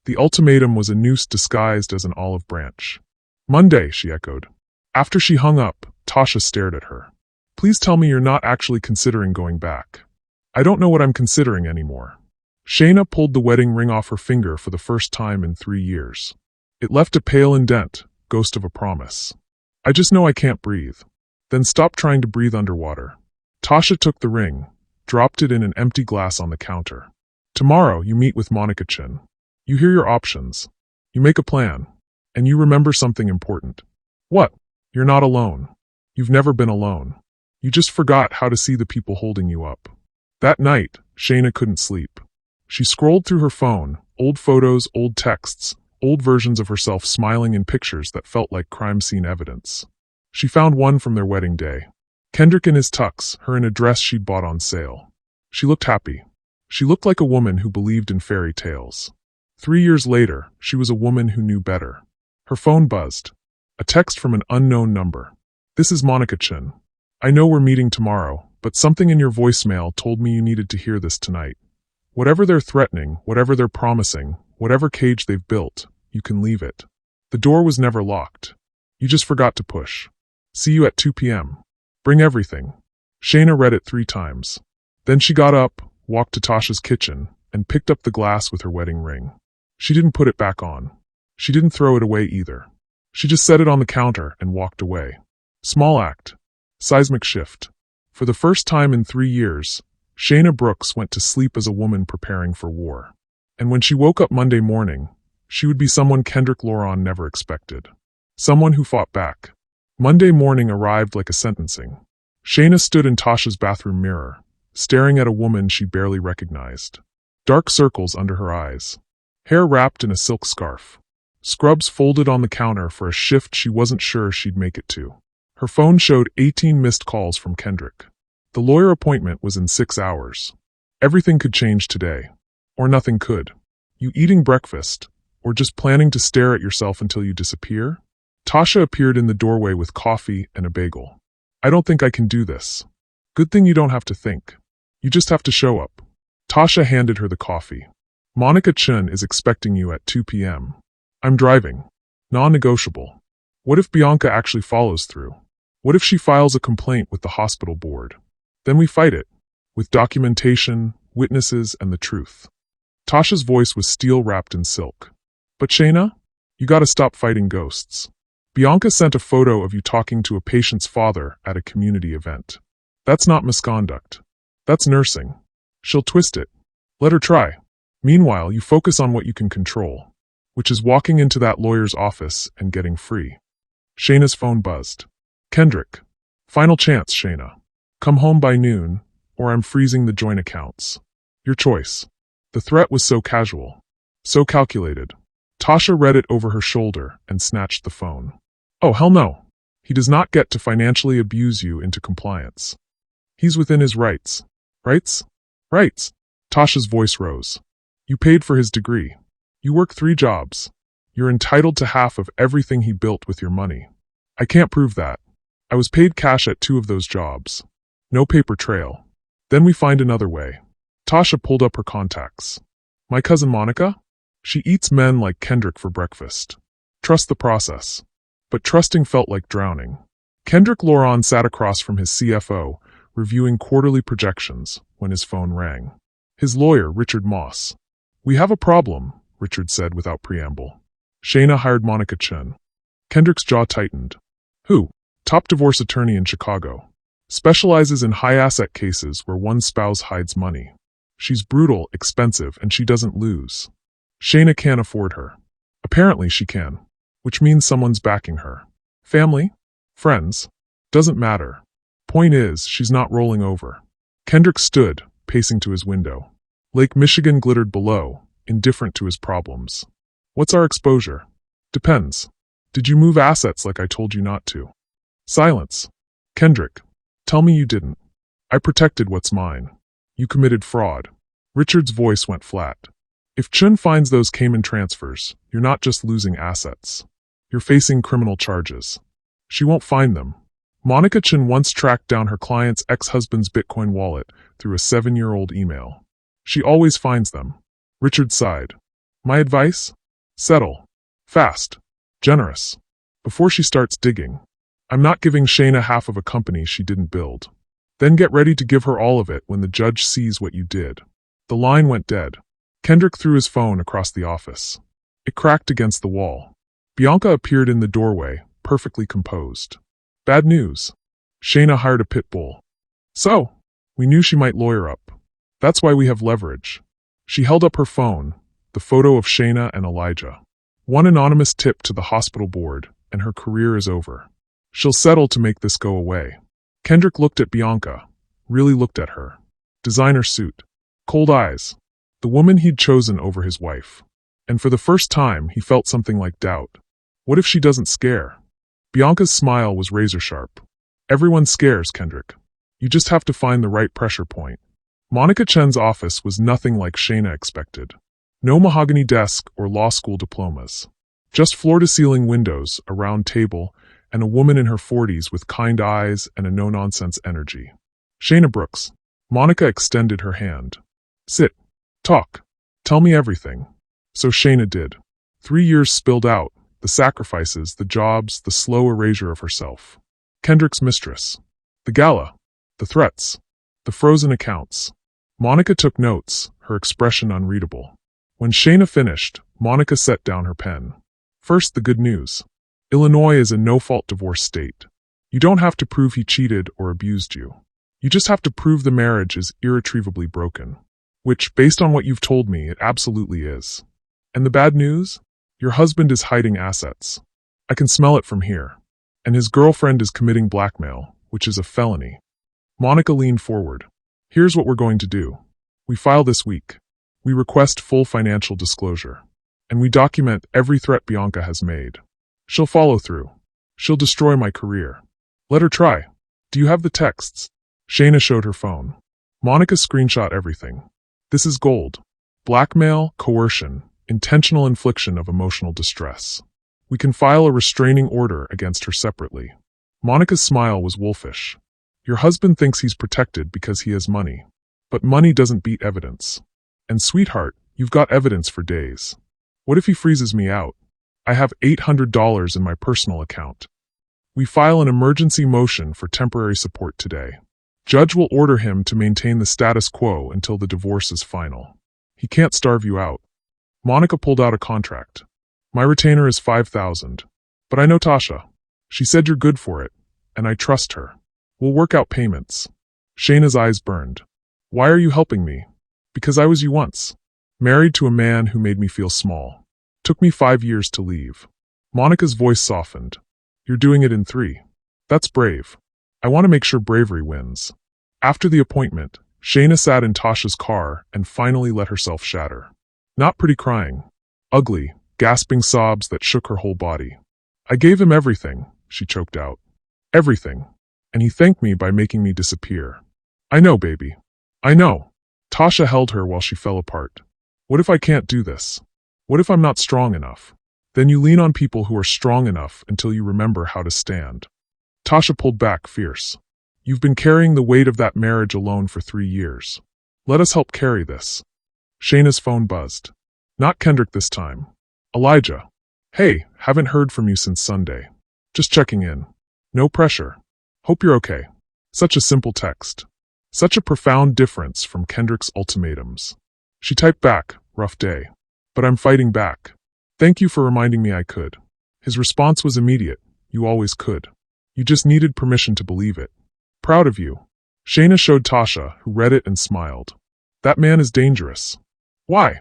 The ultimatum was a noose disguised as an olive branch. Monday, she echoed. After she hung up, Tasha stared at her. Please tell me you're not actually considering going back. I don't know what I'm considering anymore. Shayna pulled the wedding ring off her finger for the first time in 3 years. It left a pale indent, ghost of a promise. I just know I can't breathe. Then stop trying to breathe underwater. Tasha took the ring, dropped it in an empty glass on the counter. Tomorrow you meet with Monica Chin. You hear your options. You make a plan. And you remember something important. What? You're not alone. You've never been alone. You just forgot how to see the people holding you up. That night, Shayna couldn't sleep. She scrolled through her phone, old photos, old texts, old versions of herself smiling in pictures that felt like crime scene evidence. She found one from their wedding day. Kendrick in his tux, her in a dress she'd bought on sale. She looked happy. She looked like a woman who believed in fairy tales. 3 years later, she was a woman who knew better. Her phone buzzed. A text from an unknown number. This is Monica Chin. I know we're meeting tomorrow, but something in your voicemail told me you needed to hear this tonight. Whatever they're threatening, whatever they're promising, whatever cage they've built, you can leave it. The door was never locked. You just forgot to push. See you at 2 p.m. Bring everything. Shayna read it 3 times. Then she got up, walked to Tasha's kitchen, and picked up the glass with her wedding ring. She didn't put it back on. She didn't throw it away either. She just set it on the counter and walked away. Small act. Seismic shift. For the first time in 3 years, Shayna Brooks went to sleep as a woman preparing for war. And when she woke up Monday morning, she would be someone Kendrick Laurent never expected. Someone who fought back. Monday morning arrived like a sentencing. Shayna stood in Tasha's bathroom mirror, staring at a woman she barely recognized. Dark circles under her eyes. Hair wrapped in a silk scarf. Scrubs folded on the counter for a shift she wasn't sure she'd make it to. Her phone showed 18 missed calls from Kendrick. The lawyer appointment was in 6 hours. Everything could change today. Or nothing could. You eating breakfast? Or just planning to stare at yourself until you disappear? Tasha appeared in the doorway with coffee and a bagel. I don't think I can do this. Good thing you don't have to think. You just have to show up. Tasha handed her the coffee. Monica Chun is expecting you at 2 p.m. I'm driving. Non-negotiable. What if Bianca actually follows through? What if she files a complaint with the hospital board? Then we fight it. With documentation, witnesses, and the truth. Tasha's voice was steel wrapped in silk. But Shayna, you gotta stop fighting ghosts. Bianca sent a photo of you talking to a patient's father at a community event. That's not misconduct. That's nursing. She'll twist it. Let her try. Meanwhile, you focus on what you can control, which is walking into that lawyer's office and getting free. Shayna's phone buzzed. Kendrick. Final chance, Shayna. Come home by noon, or I'm freezing the joint accounts. Your choice. The threat was so casual. So calculated. Tasha read it over her shoulder and snatched the phone. Oh, hell no. He does not get to financially abuse you into compliance. He's within his rights. Rights? Rights. Tasha's voice rose. You paid for his degree. You work 3 jobs. You're entitled to half of everything he built with your money. I can't prove that. I was paid cash at 2 of those jobs. No paper trail. Then we find another way. Tasha pulled up her contacts. My cousin Monica? She eats men like Kendrick for breakfast. Trust the process. But trusting felt like drowning. Kendrick Laurent sat across from his CFO, reviewing quarterly projections, when his phone rang. His lawyer, Richard Moss. We have a problem, Richard said without preamble. Shayna hired Monica Chun. Kendrick's jaw tightened. Who? Top divorce attorney in Chicago. Specializes in high-asset cases where one spouse hides money. She's brutal, expensive, and she doesn't lose. Shayna can't afford her. Apparently she can. Which means someone's backing her. Family? Friends? Doesn't matter. Point is, she's not rolling over. Kendrick stood, pacing to his window. Lake Michigan glittered below, indifferent to his problems. What's our exposure? Depends. Did you move assets like I told you not to? Silence. Kendrick. Tell me you didn't. I protected what's mine. You committed fraud. Richard's voice went flat. If Chun finds those Cayman transfers, you're not just losing assets. You're facing criminal charges. She won't find them. Monica Chun once tracked down her client's ex-husband's Bitcoin wallet through a 7-year-old email. She always finds them. Richard sighed. My advice? Settle. Fast. Generous. Before she starts digging. I'm not giving Shayna half of a company she didn't build. Then get ready to give her all of it when the judge sees what you did. The line went dead. Kendrick threw his phone across the office. It cracked against the wall. Bianca appeared in the doorway, perfectly composed. Bad news. Shayna hired a pit bull. So, we knew she might lawyer up. That's why we have leverage. She held up her phone, the photo of Shayna and Elijah. One anonymous tip to the hospital board, and her career is over. She'll settle to make this go away. Kendrick looked at Bianca, really looked at her. Designer suit. Cold eyes. The woman he'd chosen over his wife. And for the first time, he felt something like doubt. What if she doesn't scare? Bianca's smile was razor sharp. Everyone scares, Kendrick. You just have to find the right pressure point. Monica Chen's office was nothing like Shayna expected. No mahogany desk or law school diplomas. Just floor-to-ceiling windows, a round table, and a woman in her 40s with kind eyes and a no-nonsense energy. Shayna Brooks. Monica extended her hand. Sit. Talk. Tell me everything. So Shayna did. 3 years spilled out, the sacrifices, the jobs, the slow erasure of herself. Kendrick's mistress. The gala. The threats. The frozen accounts. Monica took notes, her expression unreadable. When Shayna finished, Monica set down her pen. First, the good news. Illinois is a no-fault divorce state. You don't have to prove he cheated or abused you. You just have to prove the marriage is irretrievably broken. Which, based on what you've told me, it absolutely is. And the bad news? Your husband is hiding assets. I can smell it from here. And his girlfriend is committing blackmail, which is a felony. Monica leaned forward. Here's what we're going to do. We file this week. We request full financial disclosure. And we document every threat Bianca has made. She'll follow through. She'll destroy my career. Let her try. Do you have the texts? Shayna showed her phone. Monica screenshot everything. This is gold. Blackmail, coercion, intentional infliction of emotional distress. We can file a restraining order against her separately. Monica's smile was wolfish. Your husband thinks he's protected because he has money. But money doesn't beat evidence. And sweetheart, you've got evidence for days. What if he freezes me out? I have $800 in my personal account. We file an emergency motion for temporary support today. Judge will order him to maintain the status quo until the divorce is final. He can't starve you out. Monica pulled out a contract. My retainer is $5,000. But I know Tasha. She said you're good for it, and I trust her. We'll work out payments. Shayna's eyes burned. Why are you helping me? Because I was you once. Married to a man who made me feel small. Took me 5 years to leave. Monica's voice softened. You're doing it in 3. That's brave. I want to make sure bravery wins. After the appointment, Shayna sat in Tasha's car and finally let herself shatter. Not pretty crying. Ugly, gasping sobs that shook her whole body. I gave him everything, she choked out. Everything. And he thanked me by making me disappear. I know, baby. I know. Tasha held her while she fell apart. What if I can't do this? What if I'm not strong enough? Then you lean on people who are strong enough until you remember how to stand. Tasha pulled back, fierce. You've been carrying the weight of that marriage alone for 3 years. Let us help carry this. Shayna's phone buzzed. Not Kendrick this time. Elijah. Hey, haven't heard from you since Sunday. Just checking in. No pressure. Hope you're okay. Such a simple text. Such a profound difference from Kendrick's ultimatums. She typed back, rough day. But I'm fighting back. Thank you for reminding me I could. His response was immediate. You always could. You just needed permission to believe it. Proud of you. Shayna showed Tasha, who read it and smiled. That man is dangerous. Why?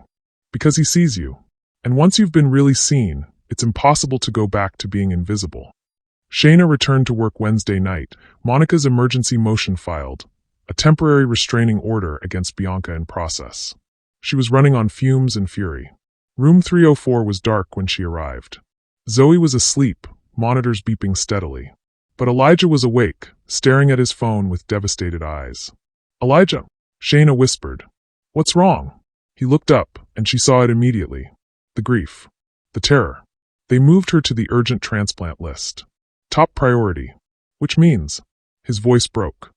Because he sees you. And once you've been really seen, it's impossible to go back to being invisible. Shayna returned to work Wednesday night, Monica's emergency motion filed, a temporary restraining order against Bianca in process. She was running on fumes and fury. Room 304 was dark when she arrived. Zoe was asleep, monitors beeping steadily. But Elijah was awake, staring at his phone with devastated eyes. Elijah, Shayna whispered. What's wrong? He looked up, and she saw it immediately. The grief. The terror. They moved her to the urgent transplant list. Top priority. Which means, his voice broke.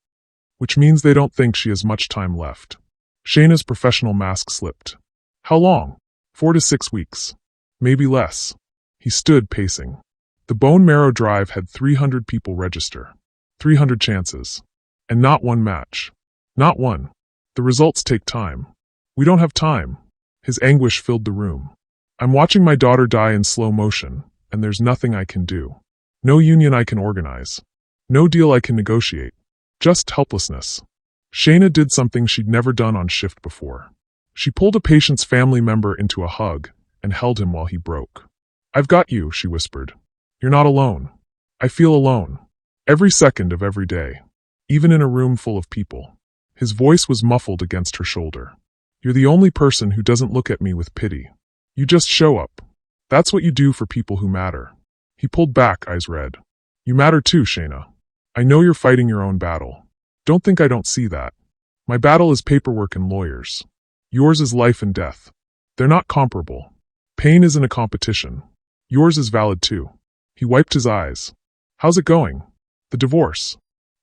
Which means they don't think she has much time left. Shayna's professional mask slipped. How long? 4 to 6 weeks. Maybe less. He stood pacing. The bone marrow drive had 300 people register. 300 chances. And not one match. Not one. The results take time. We don't have time. His anguish filled the room. I'm watching my daughter die in slow motion, and there's nothing I can do. No union I can organize. No deal I can negotiate. Just helplessness. Shayna did something she'd never done on shift before. She pulled a patient's family member into a hug and held him while he broke. I've got you, she whispered. You're not alone. I feel alone. Every second of every day. Even in a room full of people. His voice was muffled against her shoulder. You're the only person who doesn't look at me with pity. You just show up. That's what you do for people who matter. He pulled back, eyes red. You matter too, Shayna. I know you're fighting your own battle. Don't think I don't see that. My battle is paperwork and lawyers. Yours is life and death. They're not comparable. Pain isn't a competition. Yours is valid too. He wiped his eyes. How's it going? The divorce.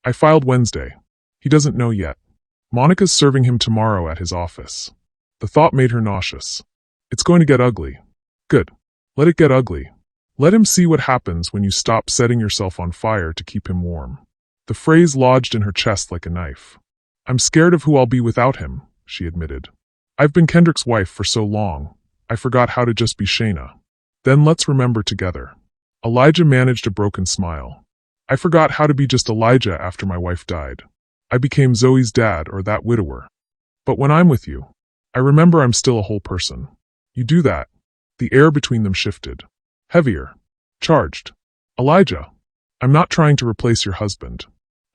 I filed Wednesday. He doesn't know yet. Monica's serving him tomorrow at his office. The thought made her nauseous. It's going to get ugly. Good. Let it get ugly. Let him see what happens when you stop setting yourself on fire to keep him warm. The phrase lodged in her chest like a knife. I'm scared of who I'll be without him, she admitted. I've been Kendrick's wife for so long, I forgot how to just be Shayna. Then let's remember together. Elijah managed a broken smile. I forgot how to be just Elijah after my wife died. I became Zoe's dad or that widower. But when I'm with you, I remember I'm still a whole person. You do that. The air between them shifted. Heavier. Charged. Elijah, I'm not trying to replace your husband.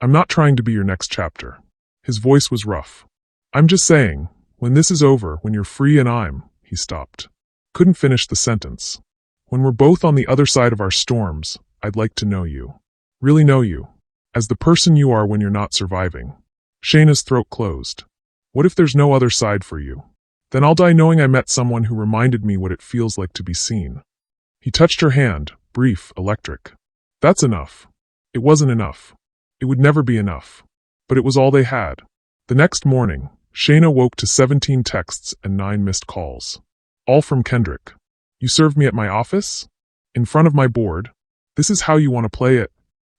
I'm not trying to be your next chapter. His voice was rough. I'm just saying, when this is over, when you're free and he stopped. Couldn't finish the sentence. When we're both on the other side of our storms, I'd like to know you. Really know you. As the person you are when you're not surviving. Shayna's throat closed. What if there's no other side for you? Then I'll die knowing I met someone who reminded me what it feels like to be seen. He touched her hand, brief, electric. That's enough. It wasn't enough. It would never be enough. But it was all they had. The next morning, Shayna woke to 17 texts and 9 missed calls. All from Kendrick. You served me at my office? In front of my board? This is how you want to play it?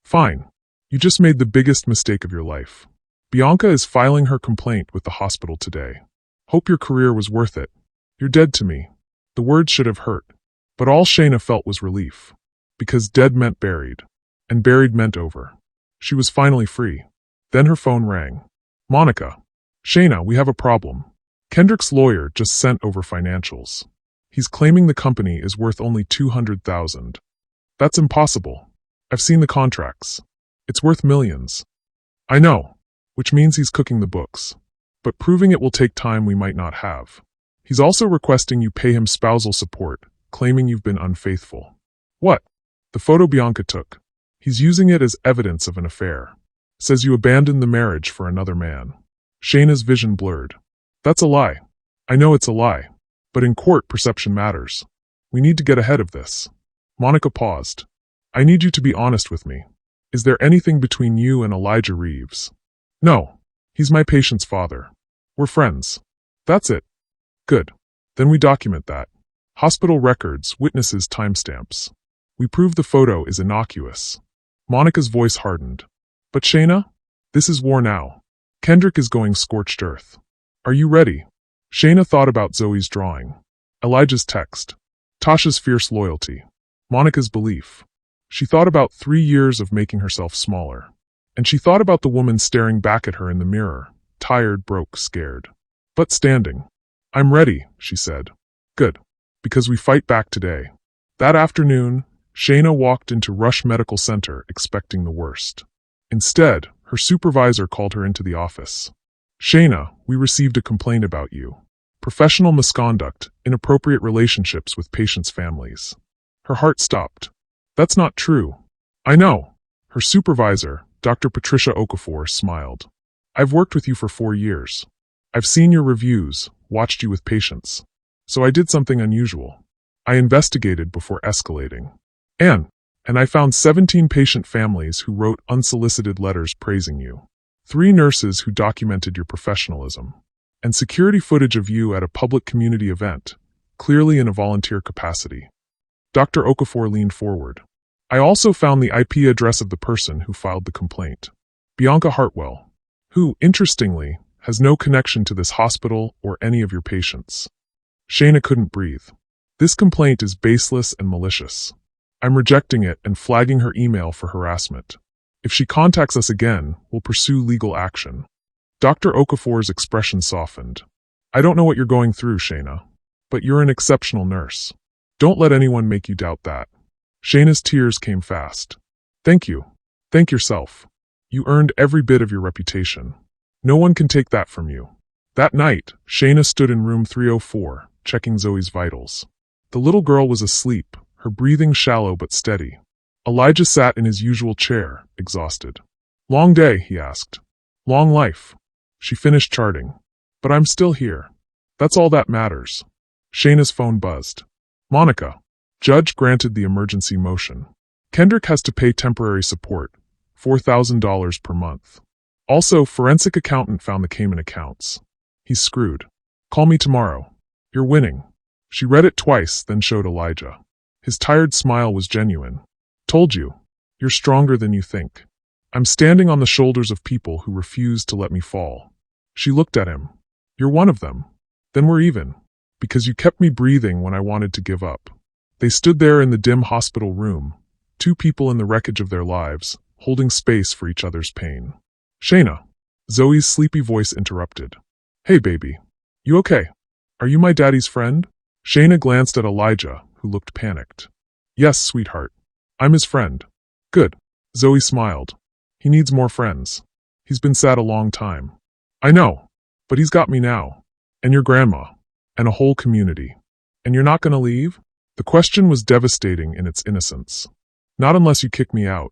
Fine. You just made the biggest mistake of your life. Bianca is filing her complaint with the hospital today. Hope your career was worth it. You're dead to me. The words should have hurt. But all Shayna felt was relief. Because dead meant buried. And buried meant over. She was finally free. Then her phone rang. Monica. Shayna, we have a problem. Kendrick's lawyer just sent over financials. He's claiming the company is worth only $200,000. That's impossible. I've seen the contracts. It's worth millions. I know. Which means he's cooking the books. But proving it will take time we might not have. He's also requesting you pay him spousal support, claiming you've been unfaithful. What? The photo Bianca took. He's using it as evidence of an affair. Says you abandoned the marriage for another man. Shayna's vision blurred. That's a lie. I know it's a lie. But in court, perception matters. We need to get ahead of this. Monica paused. I need you to be honest with me. Is there anything between you and Elijah Reeves? No. He's my patient's father. We're friends. That's it. Good. Then we document that. Hospital records, witnesses, timestamps. We prove the photo is innocuous. Monica's voice hardened. But Shayna? This is war now. Kendrick is going scorched earth. Are you ready? Shayna thought about Zoe's drawing. Elijah's text. Tasha's fierce loyalty. Monica's belief. She thought about 3 years of making herself smaller. And she thought about the woman staring back at her in the mirror, tired, broke, scared. But standing. I'm ready, she said. Good. Because we fight back today. That afternoon, Shayna walked into Rush Medical Center expecting the worst. Instead, her supervisor called her into the office. Shayna, we received a complaint about you. Professional misconduct, inappropriate relationships with patients' families. Her heart stopped. That's not true. I know. Her supervisor, Dr. Patricia Okafor, smiled. I've worked with you for 4 years. I've seen your reviews, watched you with patients. So I did something unusual. I investigated before escalating. And I found 17 patient families who wrote unsolicited letters praising you. 3 nurses who documented your professionalism. And security footage of you at a public community event, clearly in a volunteer capacity. Dr. Okafor leaned forward. I also found the IP address of the person who filed the complaint. Bianca Hartwell, who, interestingly, has no connection to this hospital or any of your patients. Shayna couldn't breathe. This complaint is baseless and malicious. I'm rejecting it and flagging her email for harassment. If she contacts us again, we'll pursue legal action. Dr. Okafor's expression softened. I don't know what you're going through, Shayna, but you're an exceptional nurse. Don't let anyone make you doubt that. Shayna's tears came fast. Thank you. Thank yourself. You earned every bit of your reputation. No one can take that from you. That night, Shayna stood in room 304, checking Zoe's vitals. The little girl was asleep, her breathing shallow but steady. Elijah sat in his usual chair, exhausted. Long day, he asked. Long life. She finished charting. But I'm still here. That's all that matters. Shayna's phone buzzed. Monica. Judge granted the emergency motion. Kendrick has to pay temporary support, $4,000 per month. Also, forensic accountant found the Cayman accounts. He's screwed. Call me tomorrow. You're winning. She read it twice, then showed Elijah. His tired smile was genuine. Told you. You're stronger than you think. I'm standing on the shoulders of people who refuse to let me fall. She looked at him. You're one of them. Then we're even. Because you kept me breathing when I wanted to give up. They stood there in the dim hospital room, two people in the wreckage of their lives, holding space for each other's pain. Shayna. Zoe's sleepy voice interrupted. Hey baby. You okay? Are you my daddy's friend? Shayna glanced at Elijah, who looked panicked. Yes, sweetheart. I'm his friend. Good. Zoe smiled. He needs more friends. He's been sad a long time. I know. But he's got me now. And your grandma. And a whole community. And you're not gonna leave? The question was devastating in its innocence. Not unless you kick me out.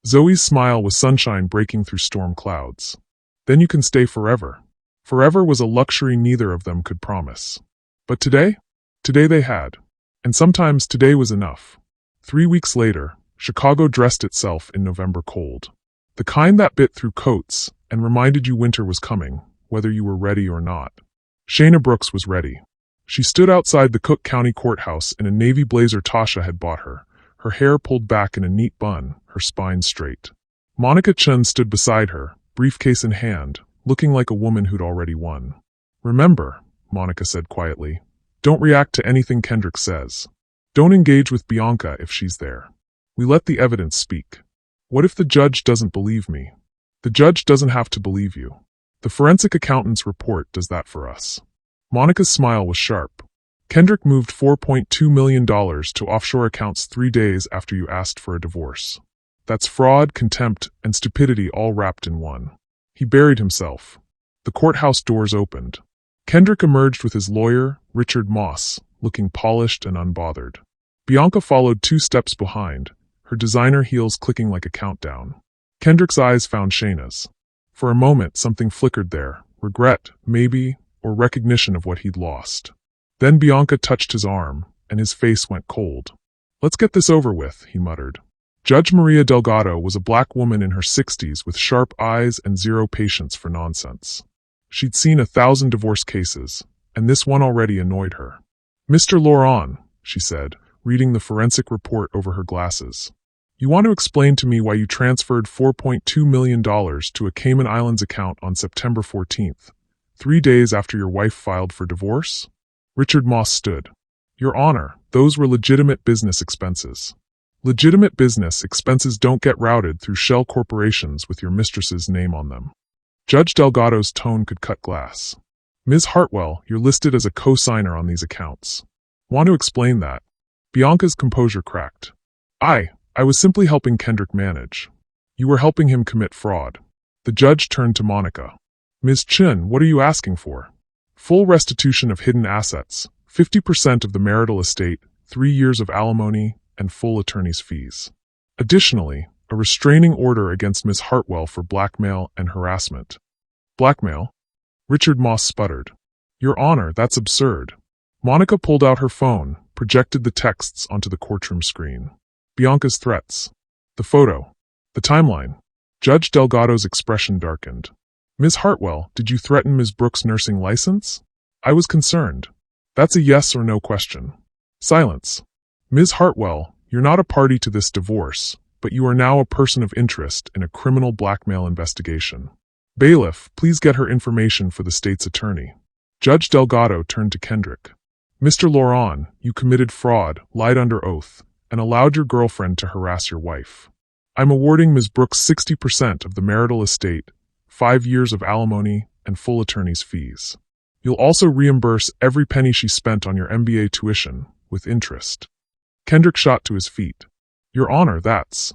Zoe's smile was sunshine breaking through storm clouds. Then you can stay forever. Forever was a luxury neither of them could promise. But today? Today they had. And sometimes today was enough. 3 weeks later, Chicago dressed itself in November cold. The kind that bit through coats and reminded you winter was coming, whether you were ready or not. Shayna Brooks was ready. She stood outside the Cook County Courthouse in a navy blazer Tasha had bought her hair pulled back in a neat bun, her spine straight. Monica Chun stood beside her, briefcase in hand, looking like a woman who'd already won. Remember, Monica said quietly, don't react to anything Kendrick says. Don't engage with Bianca if she's there. We let the evidence speak. What if the judge doesn't believe me? The judge doesn't have to believe you. The forensic accountant's report does that for us. Monica's smile was sharp. Kendrick moved $4.2 million to offshore accounts 3 days after you asked for a divorce. That's fraud, contempt, and stupidity all wrapped in one. He buried himself. The courthouse doors opened. Kendrick emerged with his lawyer, Richard Moss, looking polished and unbothered. Bianca followed 2 steps behind, her designer heels clicking like a countdown. Kendrick's eyes found Shayna's. For a moment, something flickered there, regret, maybe, or recognition of what he'd lost. Then Bianca touched his arm, and his face went cold. Let's get this over with, he muttered. Judge Maria Delgado was a black woman in her 60s with sharp eyes and zero patience for nonsense. She'd seen 1,000 divorce cases, and this one already annoyed her. Mr. Laurent, she said, reading the forensic report over her glasses. You want to explain to me why you transferred $4.2 million to a Cayman Islands account on September 14th, 3 days after your wife filed for divorce? Richard Moss stood. Your Honor, those were legitimate business expenses. Legitimate business expenses don't get routed through shell corporations with your mistress's name on them. Judge Delgado's tone could cut glass. Ms. Hartwell, you're listed as a co-signer on these accounts. Want to explain that? Bianca's composure cracked. I was simply helping Kendrick manage. You were helping him commit fraud. The judge turned to Monica. Ms. Chin, what are you asking for? Full restitution of hidden assets, 50% of the marital estate, 3 years of alimony, and full attorney's fees. Additionally, a restraining order against Ms. Hartwell for blackmail and harassment. Blackmail? Richard Moss sputtered. Your Honor, that's absurd. Monica pulled out her phone, projected the texts onto the courtroom screen. Bianca's threats. The photo. The timeline. Judge Delgado's expression darkened. Ms. Hartwell, did you threaten Ms. Brooks' nursing license? I was concerned. That's a yes or no question. Silence. Ms. Hartwell, you're not a party to this divorce, but you are now a person of interest in a criminal blackmail investigation. Bailiff, please get her information for the state's attorney. Judge Delgado turned to Kendrick. Mr. Laurent, you committed fraud, lied under oath, and allowed your girlfriend to harass your wife. I'm awarding Ms. Brooks 60% of the marital estate, 5 years of alimony, and full attorney's fees. You'll also reimburse every penny she spent on your MBA tuition, with interest. Kendrick shot to his feet. Your Honor, that's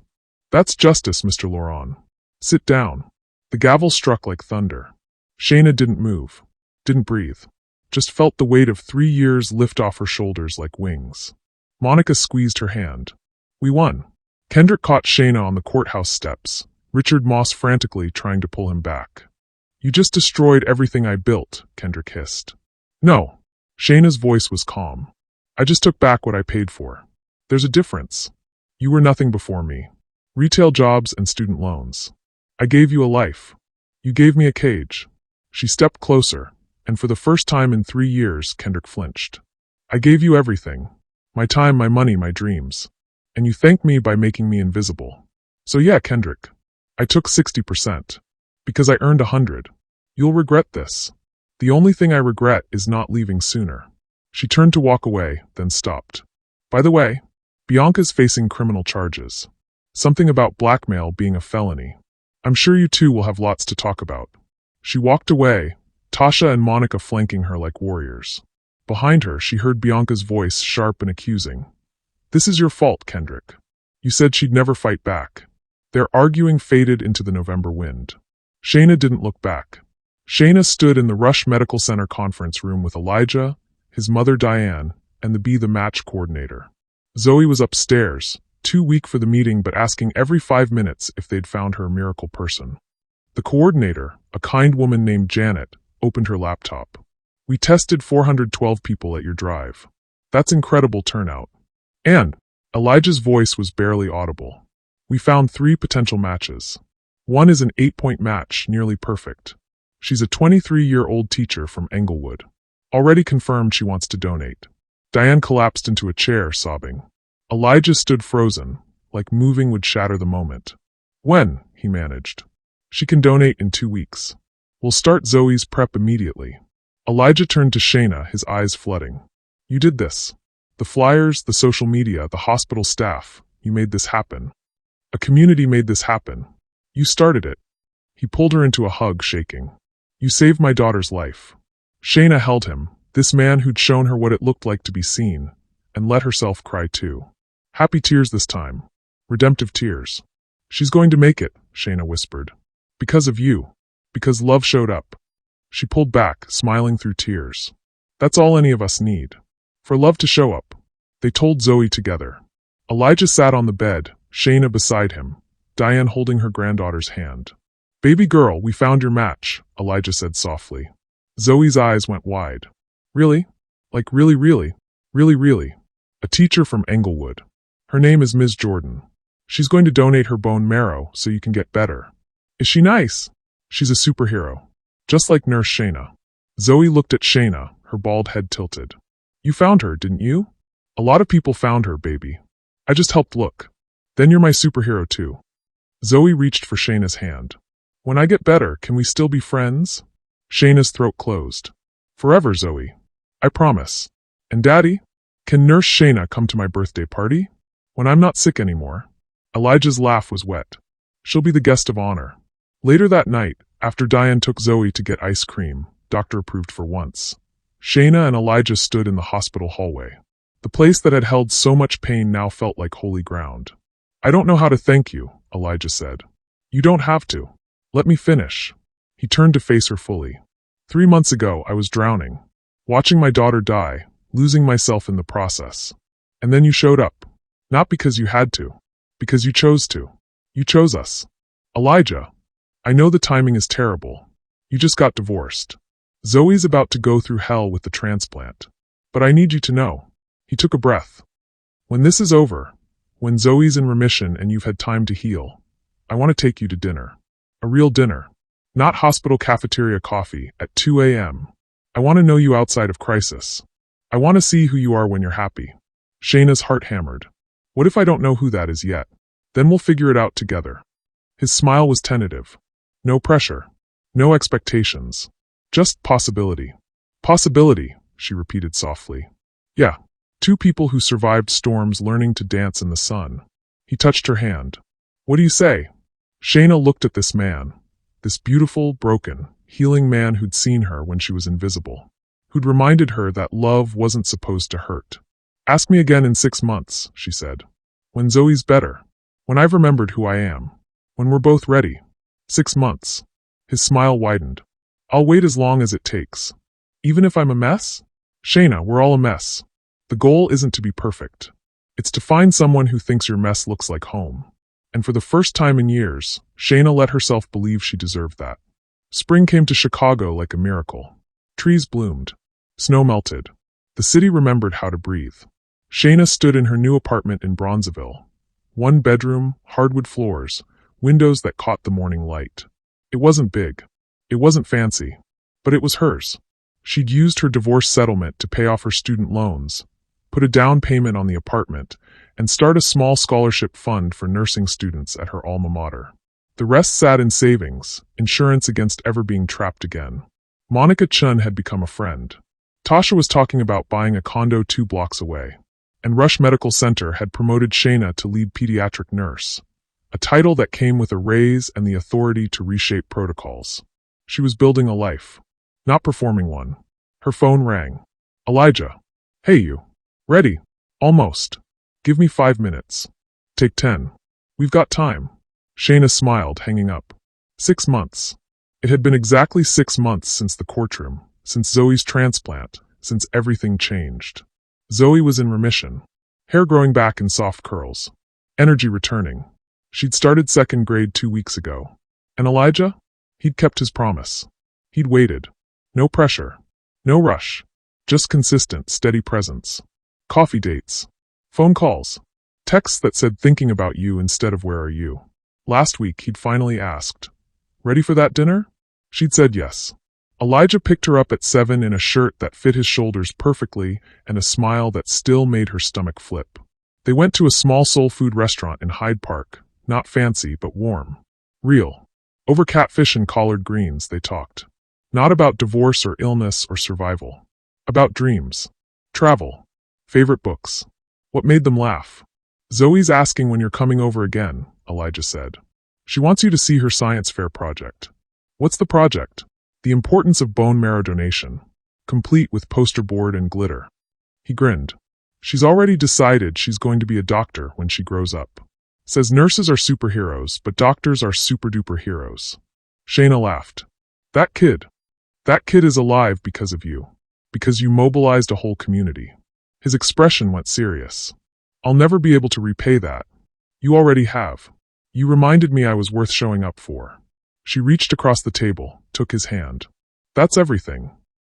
justice, Mr. Laurent. Sit down. The gavel struck like thunder. Shayna didn't move, didn't breathe, just felt the weight of 3 years lift off her shoulders like wings. Monica squeezed her hand. We won. Kendrick caught Shayna on the courthouse steps, Richard Moss frantically trying to pull him back. You just destroyed everything I built, Kendrick hissed. No. Shayna's voice was calm. I just took back what I paid for. There's a difference. You were nothing before me. Retail jobs and student loans. I gave you a life. You gave me a cage. She stepped closer, and for the first time in 3 years, Kendrick flinched. I gave you everything. My time, my money, my dreams. And you thanked me by making me invisible. So yeah, Kendrick. I took 60%. Because I earned 100. You'll regret this. The only thing I regret is not leaving sooner. She turned to walk away, then stopped. By the way, Bianca's facing criminal charges. Something about blackmail being a felony. I'm sure you two will have lots to talk about. She walked away, Tasha and Monica flanking her like warriors. Behind her, she heard Bianca's voice sharp and accusing. This is your fault, Kendrick. You said she'd never fight back. Their arguing faded into the November wind. Shayna didn't look back. Shayna stood in the Rush Medical Center conference room with Elijah, his mother Diane, and the Be the Match coordinator. Zoe was upstairs, too weak for the meeting but asking every 5 minutes if they'd found her miracle person. The coordinator, a kind woman named Janet, opened her laptop. We tested 412 people at your drive. That's incredible turnout. And Elijah's voice was barely audible. We found 3 potential matches. One is an 8-point match, nearly perfect. She's a 23-year-old teacher from Englewood. Already confirmed she wants to donate. Diane collapsed into a chair, sobbing. Elijah stood frozen, like moving would shatter the moment. When? He managed. She can donate in 2 weeks. We'll start Zoe's prep immediately. Elijah turned to Shayna, his eyes flooding. You did this. The flyers, the social media, the hospital staff. You made this happen. A community made this happen. You started it. He pulled her into a hug, shaking. You saved my daughter's life. Shayna held him, this man who'd shown her what it looked like to be seen, and let herself cry too. Happy tears this time. Redemptive tears. She's going to make it, Shayna whispered. Because of you. Because love showed up. She pulled back, smiling through tears. That's all any of us need. For love to show up. They told Zoe together. Elijah sat on the bed, Shayna beside him, Diane holding her granddaughter's hand. Baby girl, we found your match, Elijah said softly. Zoe's eyes went wide. Really? Like really, really? Really, really? A teacher from Englewood. Her name is Ms. Jordan. She's going to donate her bone marrow so you can get better. Is she nice? She's a superhero. Just like Nurse Shayna. Zoe looked at Shayna, her bald head tilted. You found her, didn't you? A lot of people found her, baby. I just helped look. Then you're my superhero too. Zoe reached for Shayna's hand. When I get better, can we still be friends? Shayna's throat closed. Forever, Zoe. I promise. And Daddy? Can Nurse Shayna come to my birthday party? When I'm not sick anymore. Elijah's laugh was wet. She'll be the guest of honor. Later that night, after Diane took Zoe to get ice cream, doctor approved for once, Shayna and Elijah stood in the hospital hallway. The place that had held so much pain now felt like holy ground. I don't know how to thank you, Elijah said. You don't have to. Let me finish. He turned to face her fully. 3 months ago, I was drowning, watching my daughter die, losing myself in the process. And then you showed up. Not because you had to. Because you chose to. You chose us. Elijah. I know the timing is terrible. You just got divorced. Zoe's about to go through hell with the transplant. But I need you to know. He took a breath. When this is over, when Zoe's in remission and you've had time to heal, I want to take you to dinner. A real dinner. Not hospital cafeteria coffee at 2 a.m. I want to know you outside of crisis. I want to see who you are when you're happy. Shayna's heart hammered. What if I don't know who that is yet? Then we'll figure it out together. His smile was tentative. No pressure. No expectations. Just possibility. Possibility, she repeated softly. Yeah. 2 people who survived storms learning to dance in the sun. He touched her hand. What do you say? Shayna looked at this man. This beautiful, broken, healing man who'd seen her when she was invisible. Who'd reminded her that love wasn't supposed to hurt. Ask me again in 6 months, she said. When Zoe's better. When I've remembered who I am. When we're both ready. 6 months. His smile widened. I'll wait as long as it takes. Even if I'm a mess? Shayna, we're all a mess. The goal isn't to be perfect. It's to find someone who thinks your mess looks like home. And for the first time in years, Shayna let herself believe she deserved that. Spring came to Chicago like a miracle. Trees bloomed. Snow melted. The city remembered how to breathe. Shayna stood in her new apartment in Bronzeville. 1 bedroom, hardwood floors, windows that caught the morning light. It wasn't big. It wasn't fancy. But it was hers. She'd used her divorce settlement to pay off her student loans, put a down payment on the apartment, and start a small scholarship fund for nursing students at her alma mater. The rest sat in savings, insurance against ever being trapped again. Monica Chun had become a friend. Tasha was talking about buying a condo 2 blocks away. And Rush Medical Center had promoted Shayna to lead pediatric nurse, a title that came with a raise and the authority to reshape protocols. She was building a life, not performing one. Her phone rang. Elijah. Hey you. Ready? Almost. Give me 5 minutes. Take 10. We've got time. Shayna smiled, hanging up. 6 months. It had been exactly 6 months since the courtroom, since Zoe's transplant, since everything changed. Zoe was in remission. Hair growing back in soft curls. Energy returning. She'd started 2nd grade 2 weeks ago. And Elijah? He'd kept his promise. He'd waited. No pressure. No rush. Just consistent, steady presence. Coffee dates. Phone calls. Texts that said thinking about you instead of where are you. Last week he'd finally asked, ready for that dinner? She'd said yes. Elijah picked her up at 7 in a shirt that fit his shoulders perfectly and a smile that still made her stomach flip. They went to a small soul food restaurant in Hyde Park, not fancy but warm. Real. Over catfish and collard greens they talked. Not about divorce or illness or survival. About dreams. Travel. Favorite books. What made them laugh. Zoe's asking when you're coming over again, Elijah said. She wants you to see her science fair project. What's the project? The importance of bone marrow donation, complete with poster board and glitter. He grinned. She's already decided she's going to be a doctor when she grows up. Says nurses are superheroes, but doctors are super-duper heroes. Shayna laughed. That kid is alive because of you. Because you mobilized a whole community. His expression went serious. I'll never be able to repay that. You already have. You reminded me I was worth showing up for. She reached across the table, took his hand. That's everything.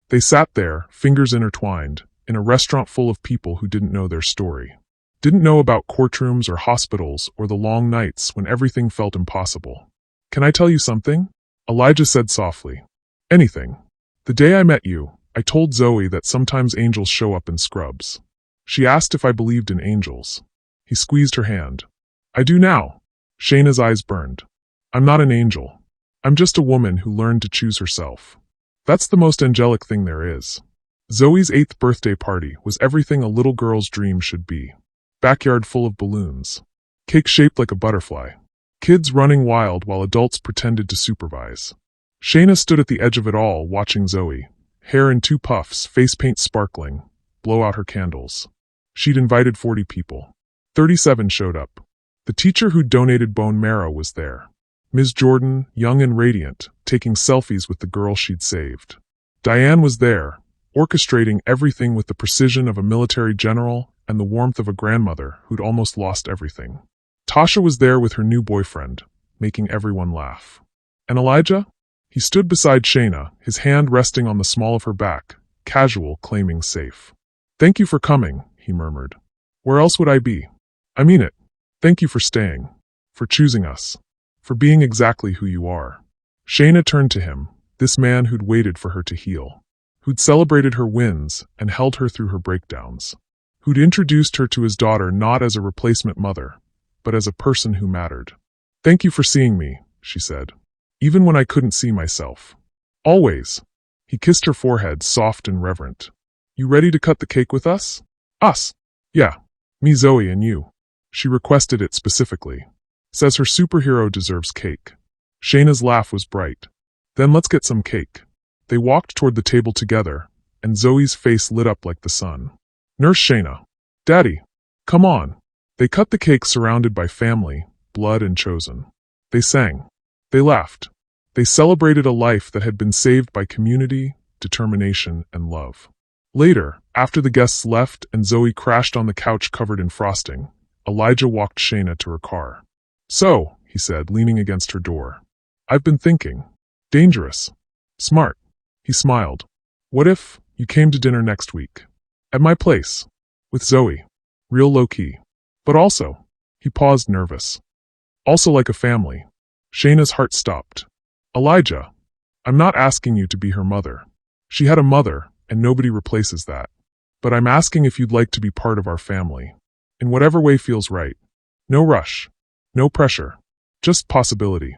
They sat there, fingers intertwined, in a restaurant full of people who didn't know their story. Didn't know about courtrooms or hospitals or the long nights when everything felt impossible. Can I tell you something? Elijah said softly. Anything. The day I met you, I told Zoe that sometimes angels show up in scrubs. She asked if I believed in angels. He squeezed her hand. I do now. Shayna's eyes burned. I'm not an angel. I'm just a woman who learned to choose herself. That's the most angelic thing there is. Zoe's 8th birthday party was everything a little girl's dream should be. Backyard full of balloons. Cake shaped like a butterfly. Kids running wild while adults pretended to supervise. Shayna stood at the edge of it all, watching Zoe, hair in 2 puffs, face paint sparkling, blow out her candles. She'd invited 40 people. 37 showed up. The teacher who donated bone marrow was there. Ms. Jordan, young and radiant, taking selfies with the girl she'd saved. Diane was there, orchestrating everything with the precision of a military general and the warmth of a grandmother who'd almost lost everything. Tasha was there with her new boyfriend, making everyone laugh. And Elijah? He stood beside Shayna, his hand resting on the small of her back, casual, claiming safe. Thank you for coming, he murmured. Where else would I be? I mean it. Thank you for staying. For choosing us. For being exactly who you are. Shayna turned to him, this man who'd waited for her to heal. Who'd celebrated her wins and held her through her breakdowns. Who'd introduced her to his daughter not as a replacement mother, but as a person who mattered. Thank you for seeing me, she said. Even when I couldn't see myself. Always. He kissed her forehead, soft and reverent. You ready to cut the cake with us? Us. Yeah. Me, Zoe, and you. She requested it specifically. Says her superhero deserves cake. Shayna's laugh was bright. Then let's get some cake. They walked toward the table together, and Zoe's face lit up like the sun. Nurse Shayna. Daddy. Come on. They cut the cake surrounded by family, blood and chosen. They sang. They laughed. They celebrated a life that had been saved by community, determination, and love. Later, after the guests left and Zoe crashed on the couch covered in frosting, Elijah walked Shayna to her car. So, he said, leaning against her door. I've been thinking. Dangerous. Smart. He smiled. What if you came to dinner next week? At my place. With Zoe. Real low-key. But also, he paused, nervous. Also like a family. Shayna's heart stopped. Elijah. I'm not asking you to be her mother. She had a mother, and nobody replaces that. But I'm asking if you'd like to be part of our family. In whatever way feels right. No rush. No pressure. Just possibility.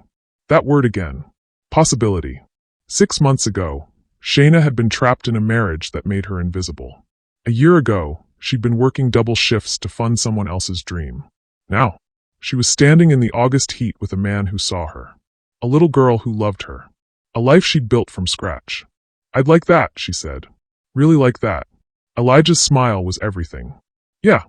That word again. Possibility. 6 months ago, Shayna had been trapped in a marriage that made her invisible. A year ago, she'd been working double shifts to fund someone else's dream. Now, she was standing in the August heat with a man who saw her. A little girl who loved her. A life she'd built from scratch. I'd like that, she said. Really like that. Elijah's smile was everything. Yeah.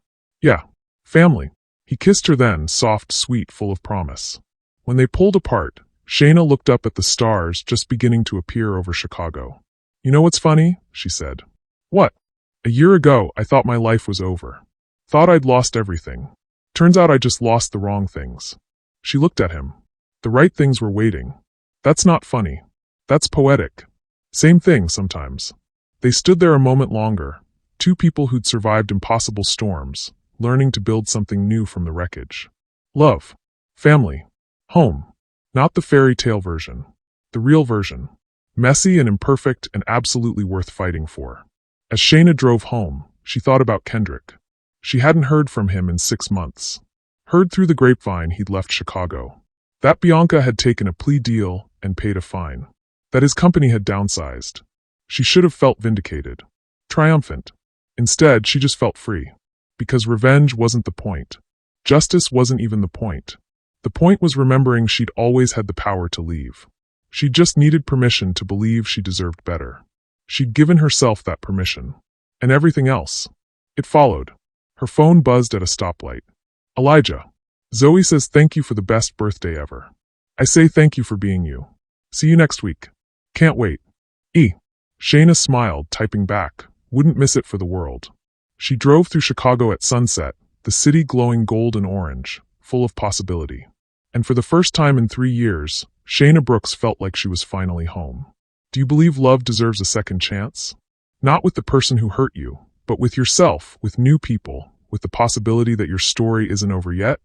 Family. He kissed her then, soft, sweet, full of promise. When they pulled apart, Shayna looked up at the stars just beginning to appear over Chicago. You know what's funny? She said. What? A year ago, I thought my life was over. Thought I'd lost everything. Turns out I just lost the wrong things. She looked at him. The right things were waiting. That's not funny. That's poetic. Same thing sometimes. They stood there a moment longer, two people who'd survived impossible storms, learning to build something new from the wreckage. Love. Family. Home. Not the fairy tale version. The real version. Messy and imperfect and absolutely worth fighting for. As Shayna drove home, she thought about Kendrick. She hadn't heard from him in 6 months. Heard through the grapevine he'd left Chicago. That Bianca had taken a plea deal and paid a fine. That his company had downsized. She should have felt vindicated. Triumphant. Instead, she just felt free. Because revenge wasn't the point. Justice wasn't even the point. The point was remembering she'd always had the power to leave. She just needed permission to believe she deserved better. She'd given herself that permission. And everything else. It followed. Her phone buzzed at a stoplight. Elijah. Zoe says thank you for the best birthday ever. I say thank you for being you. See you next week. Can't wait. Shayna smiled, typing back. Wouldn't miss it for the world. She drove through Chicago at sunset, the city glowing gold and orange, full of possibility. And for the first time in 3 years, Shayna Brooks felt like she was finally home. Do you believe love deserves a second chance? Not with the person who hurt you, but with yourself, with new people, with the possibility that your story isn't over yet?